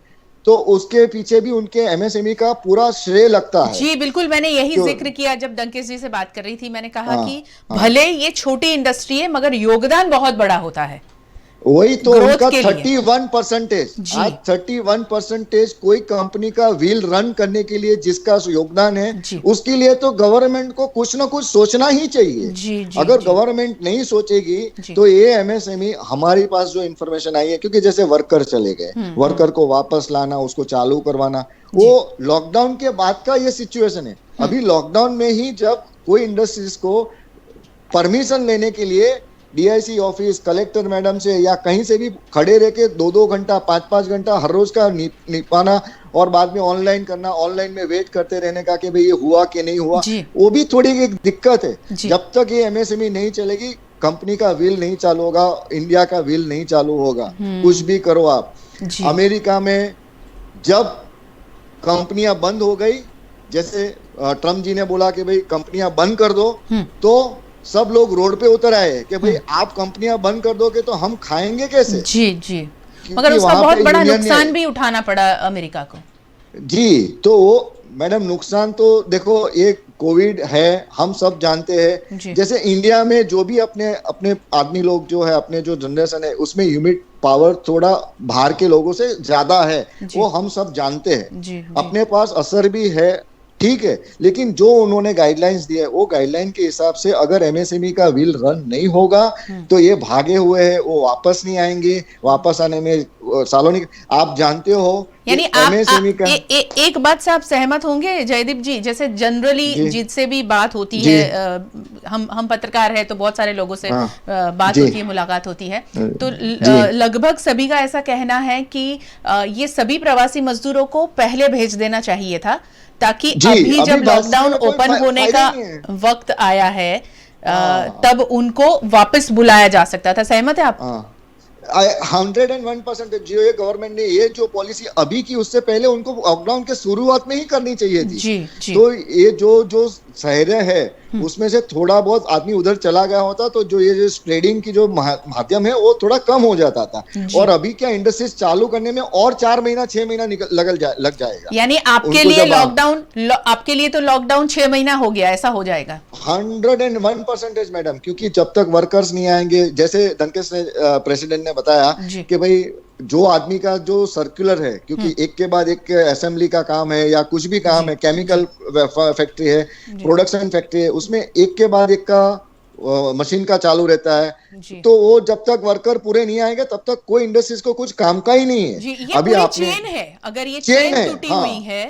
तो उसके पीछे भी उनके एमएसएमई का पूरा श्रेय लगता है। जी बिल्कुल, मैंने यही जिक्र किया जब डंकेश जी से बात कर रही थी। मैंने कहा कि भले ये छोटी इंडस्ट्री है मगर योगदान बहुत बड़ा होता है। वही तो उनका 31%, आज 31% कोई कंपनी का व्हील रन करने के लिए जिसका योगदान है, उसके लिए तो गवर्नमेंट को कुछ ना कुछ सोचना ही चाहिए। अगर गवर्नमेंट नहीं सोचेगी तो ये एमएसएमई, हमारे पास जो इंफॉर्मेशन आई है, क्योंकि जैसे वर्कर चले गए, वर्कर को वापस लाना, उसको चालू करवाना, वो लॉकडाउन के बाद का ये सिचुएशन है। अभी लॉकडाउन में ही जब कोई इंडस्ट्रीज को परमिशन लेने के लिए डीआईसी ऑफिस, कलेक्टर मैडम से या कहीं से भी खड़े रह के 2-2 घंटा 5-5 घंटा हर रोज का निपाना और बाद में ऑनलाइन करना, ऑनलाइन में वेट करते रहने का कि भाई ये हुआ कि नहीं हुआ, वो भी थोड़ी एक दिक्कत है। जब तक ये एमएसएमई नहीं चलेगी, कंपनी का व्हील नहीं चालू होगा, इंडिया का व्हील नहीं चालू होगा। कुछ भी करो आप। अमेरिका में जब कंपनियां बंद हो गई, जैसे ट्रम्प जी ने बोला कि भाई कंपनियां बंद कर दो, तो सब लोग रोड पे उतर आए कि भाई आप कंपनियां बंद कर दोगे तो हम खाएंगे कैसे। जी मगर उसका बहुत बड़ा नुकसान भी उठाना पड़ा अमेरिका को। जी, तो वो मैडम नुकसान तो देखो, ये कोविड है, हम सब जानते हैं। जैसे इंडिया में जो भी अपने आदमी लोग जो है, अपने जो जनरेशन है, उसमें ह्यूमिड पावर थोड़ा बाहर के लोगों से ज्यादा है, वो हम सब जानते हैं। अपने पास असर भी है, ठीक है, लेकिन जो उन्होंने गाइडलाइंस दिए, वो गाइडलाइन के हिसाब से अगर एमएसएमई का व्हील रन नहीं होगा तो ये भागे हुए हैं, वो वापस नहीं आएंगे। वापस आने में सालों नहीं। आप जानते हो, यानी एमएसएमई का एक बात से आप सहमत होंगे जयदीप जी, जैसे जनरली जिससे भी बात होती है, हम पत्रकार है तो बहुत सारे लोगों से बात होती है, मुलाकात होती है, तो लगभग सभी का ऐसा कहना है कि ये सभी प्रवासी मजदूरों को पहले भेज देना चाहिए था, ताकि अभी जब लॉकडाउन ओपन होने का वक्त आया है तब उनको वापस बुलाया जा सकता था। सहमत है आप? 101% जो ये गवर्नमेंट ने ये जो पॉलिसी अभी की, उससे पहले उनको लॉकडाउन के शुरुआत में ही करनी चाहिए थी। तो ये जो शहर है उसमें से थोड़ा बहुत आदमी उधर चला गया होता तो जो ये स्प्रेडिंग की जो माध्यम है वो थोड़ा कम हो जाता था। और अभी क्या इंडस्ट्रीज चालू करने में और 4 महीना 6 महीना लग जाएगा। यानी आपके लिए तो लॉकडाउन 6 महीना हो गया, ऐसा हो जाएगा 101% मैडम, क्योंकि जब तक वर्कर्स नहीं आएंगे, जैसे धनकेश ने प्रेसिडेंट ने बताया कि भाई जो आदमी का जो सर्कुलर है, क्योंकि एक के बाद एक असेंबली का काम है या कुछ भी काम है, केमिकल फैक्ट्री है, प्रोडक्शन फैक्ट्री है, उसमें एक के बाद एक का मशीन का चालू रहता है, तो वो जब तक वर्कर पूरे नहीं आएंगे तब तक कोई इंडस्ट्रीज को कुछ काम का ही नहीं है। अभी आपने चेन है, अगर ये चेन टूटी हुई है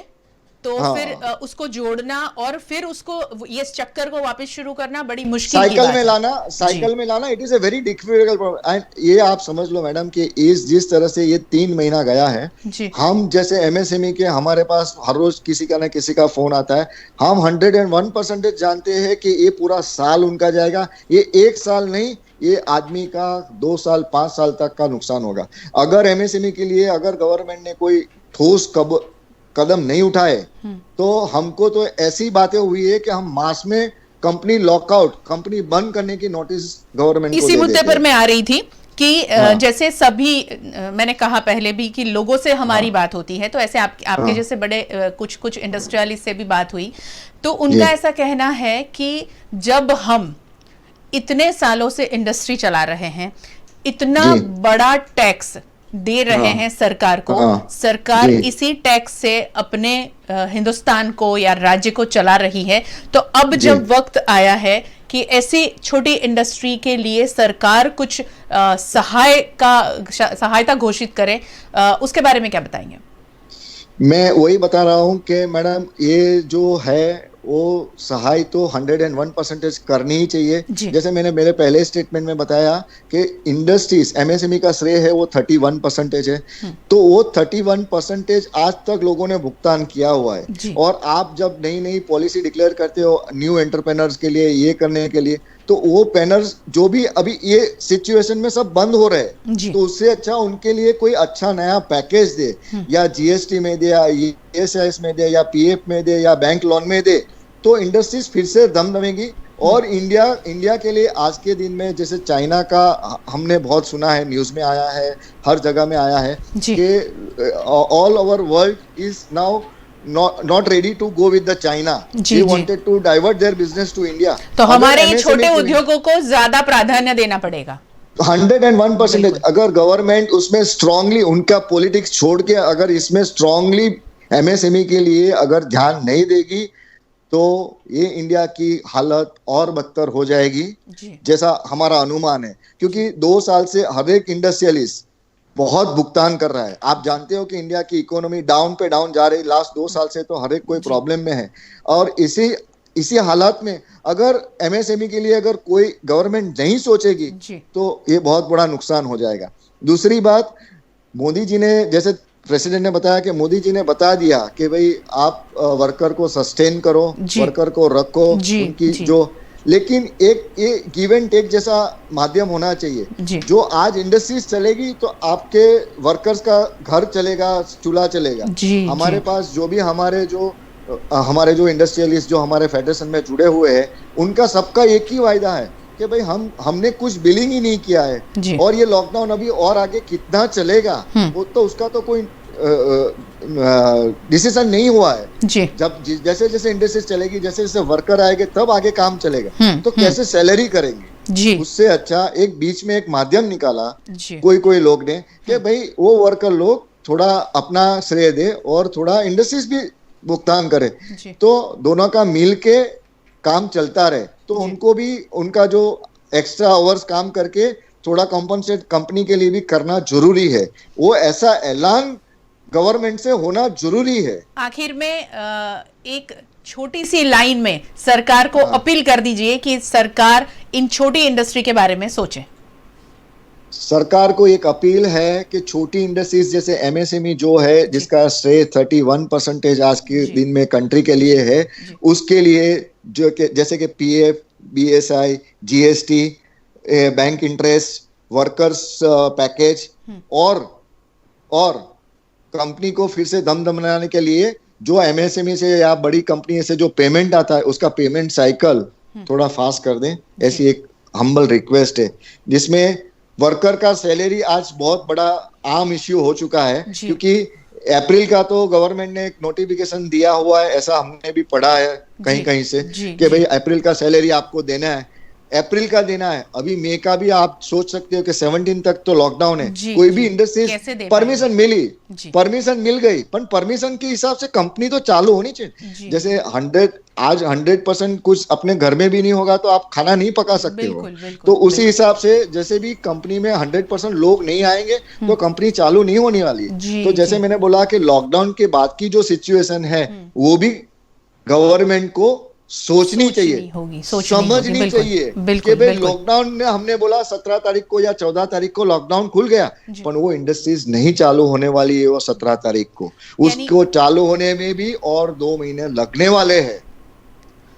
तो फिर उसको जोड़ना और फिर उसको ये चक्कर को वापस शुरू करना बड़ी मुश्किल की बात है। साइकिल में लाना it is a very difficult problem. And ये आप समझ लो मैडम कि जिस तरह से ये 3 महीना गया है, हम जैसे एमएसएमई के हमारे पास हर रोज किसी का ना किसी का फोन आता है, हम 101% जानते हैं कि ये पूरा साल उनका जाएगा। ये 1 साल नहीं, ये आदमी का 2 साल 5 साल तक का नुकसान होगा। अगर एमएसएमई के लिए अगर गवर्नमेंट ने कोई ठोस कदम नहीं उठाए तो हमको तो ऐसी बातें हुई है कि हम मास में कंपनी लॉकआउट, कंपनी बंद करने की नोटिस गवर्नमेंट को इसी मुद्दे पर मैं आ रही थी कि जैसे सभी मैंने कहा पहले भी कि लोगों से हमारी बात होती है, तो ऐसे आपके जैसे बड़े कुछ इंडस्ट्रियलिस्ट से भी बात हुई, तो उनका ऐसा कहना है कि जब हम इतने सालों से इंडस्ट्री चला रहे हैं, इतना बड़ा टैक्स दे रहे हैं सरकार को, सरकार इसी टैक्स से अपने हिंदुस्तान को या राज्य को चला रही है, तो अब जब वक्त आया है कि ऐसी छोटी इंडस्ट्री के लिए सरकार कुछ सहायता घोषित करे, उसके बारे में क्या बताएंगे? मैं वही बता रहा हूं कि मैडम ये जो है वो सहाय तो 101% करनी ही चाहिए। जैसे मैंने मेरे पहले स्टेटमेंट में बताया कि इंडस्ट्रीज एमएसएमई का श्रेय है वो 31% है, तो वो 31% आज तक लोगों ने भुगतान किया हुआ है। और आप जब नई नई पॉलिसी डिक्लेयर करते हो न्यू एंटरप्रेन्योर्स के लिए, ये करने के लिए, तो वो पैनर्स जो भी अभी ये सिचुएशन में सब बंद हो रहे हैं, तो उससे अच्छा उनके लिए कोई अच्छा नया पैकेज दे, या जीएसटी में दे, या ईएसआईएस में दे, या पीएफ में दे, या बैंक लोन में दे, तो इंडस्ट्रीज फिर से दमदमेंगी। और इंडिया के लिए आज के दिन में जैसे चाइना का हमने बहुत सुना है, न्यूज में आया है, हर जगह में आया है कि all over world is now not ready to go with the China. They wanted to divert their business to India. तो हमारे छोटे उद्योगों को ज्यादा प्राधान्य देना पड़ेगा। 101%। अगर गवर्नमेंट उसमें स्ट्रांगली उनका पॉलिटिक्स छोड़ के अगर इसमें स्ट्रांगली एमएसएमई के लिए अगर ध्यान नहीं देगी, तो ये इंडिया की हालत और बदतर हो जाएगी, जैसा हमारा अनुमान है। क्योंकि 2 साल से हर एक इंडस्ट्रियलिस्ट बहुत भुगतान कर रहा है। आप जानते हो कि इंडिया की इकोनॉमी डाउन पे डाउन जा रही, लास्ट 2 साल से तो हर एक कोई प्रॉब्लम में है। और इसी हालात में अगर एमएसएमई के लिए अगर कोई गवर्नमेंट नहीं सोचेगी, तो ये बहुत बड़ा नुकसान हो जाएगा। दूसरी बात, मोदी जी ने, जैसे प्रेसिडेंट ने बताया कि मोदी जी ने बता दिया कि भाई आप वर्कर को सस्टेन करो, वर्कर को रखो, उनकी जो, लेकिन एक ये गिव एंड टेक जैसा माध्यम होना चाहिए। जो आज इंडस्ट्रीज चलेगी तो आपके वर्कर्स का घर चलेगा, चूल्हा चलेगा। हमारे पास जो भी हमारे जो इंडस्ट्रियलिस्ट जो हमारे फेडरेशन में जुड़े हुए हैं, उनका सबका एक ही वायदा है कि भाई हमने कुछ बिलिंग ही नहीं किया है, और ये लॉकडाउन अभी और आगे कितना चलेगा वो तो उसका तो कोई डिसीजन नहीं हुआ है। जब जैसे जैसे इंडस्ट्री चलेगी, जैसे जैसे वर्कर आएंगे, तब आगे काम चलेगा। तो कैसे सैलरी करेंगे? उससे अच्छा एक बीच में एक माध्यम निकाला कोई लोग ने कि भाई वो वर्कर लोग थोड़ा अपना श्रेय दे और थोड़ा इंडस्ट्रीज भी भुगतान करे, तो दोनों का मिल के काम चलता रहे। तो उनको भी उनका जो एक्स्ट्रा आवर्स काम करके थोड़ा कॉम्पनसेट कंपनी के लिए भी करना जरूरी है। वो ऐसा ऐलान गवर्नमेंट से होना जरूरी है। आखिर में एक छोटी सी लाइन में सरकार को अपील कर दीजिए कि सरकार इन छोटी इंडस्ट्री के बारे में सोचे। सरकार को एक अपील है कि छोटी इंडस्ट्रीज जैसे एमएसएमई जो है, जिसका श्रेय 31% आज के दिन में कंट्री के लिए है, उसके लिए जो जैसे कि PF, BSI, GST, bank interest, workers package, और कंपनी को फिर से दम बनाने के लिए जो एमएसएमई से या बड़ी कंपनी से जो पेमेंट आता है, उसका पेमेंट साइकिल थोड़ा फास्ट कर दें, ऐसी एक हम्बल रिक्वेस्ट है। जिसमें वर्कर का सैलरी आज बहुत बड़ा आम इश्यू हो चुका है, क्योंकि अप्रैल का तो गवर्नमेंट ने एक नोटिफिकेशन दिया हुआ है, ऐसा हमने भी पढ़ा है कहीं से कि भाई अप्रैल का सैलरी आपको देना है, अप्रैल का देना है। अभी मई का भी आप सोच सकते हो कि 17 तक तो लॉकडाउन है। कोई भी इंडस्ट्री परमिशन परमिशन मिल गई, पर परमिशन के हिसाब से कंपनी तो चालू होनी चाहिए। जैसे 100% कुछ अपने घर में भी नहीं होगा तो आप खाना नहीं पका सकते हो। तो उसी हिसाब से जैसे भी कंपनी में 100% लोग नहीं आएंगे तो कंपनी चालू नहीं होने वाली है। तो जैसे मैंने बोला कि लॉकडाउन के बाद की जो सिचुएशन है वो भी गवर्नमेंट को सोचनी चाहिए, समझनी चाहिए कि भाई लॉकडाउन में हमने बोला 17 तारीख को या 14 तारीख को लॉकडाउन खुल गया, पर वो इंडस्ट्रीज नहीं चालू होने वाली है वो 17 तारीख को, उसको चालू होने में भी और 2 महीने लगने वाले हैं।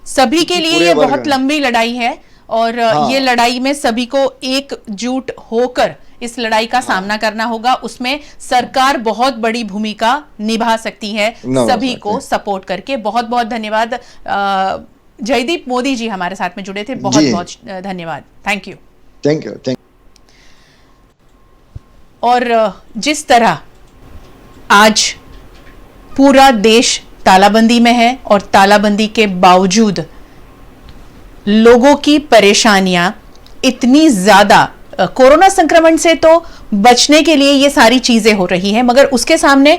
सभी के लिए ये बहुत लंबी लड़ाई है और ये लड़ाई में सभी को एकजुट होकर इस लड़ाई का सामना करना होगा। उसमें सरकार बहुत बड़ी भूमिका निभा सकती है सभी को सपोर्ट करके। बहुत बहुत धन्यवाद। जयदीप मोदी जी हमारे साथ में जुड़े थे, बहुत बहुत धन्यवाद। Thank you. और जिस तरह आज पूरा देश तालाबंदी में है और तालाबंदी के बावजूद लोगों की परेशानियां इतनी ज्यादा, कोरोना संक्रमण से तो बचने के लिए ये सारी चीजें हो रही हैं, मगर उसके सामने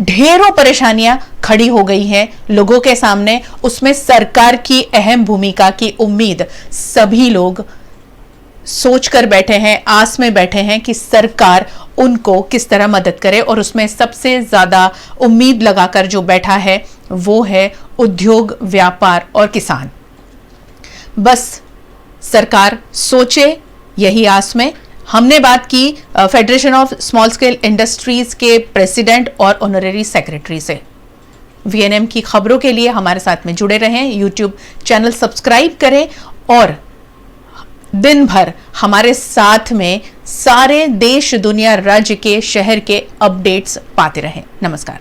ढेरों परेशानियां खड़ी हो गई हैं लोगों के सामने। उसमें सरकार की अहम भूमिका की उम्मीद सभी लोग सोच कर बैठे हैं, आस में बैठे हैं कि सरकार उनको किस तरह मदद करे। और उसमें सबसे ज्यादा उम्मीद लगाकर जो बैठा है वो है उद्योग, व्यापार और किसान। बस सरकार सोचे, यही आस में हमने बात की federation of small scale industries के प्रेसिडेंट और ऑनरेरी सेक्रेटरी से। वीएनएम की खबरों के लिए हमारे साथ में जुड़े रहें, यूट्यूब चैनल सब्सक्राइब करें और दिन भर हमारे साथ में सारे देश, दुनिया, राज्य के, शहर के अपडेट्स पाते रहें। नमस्कार।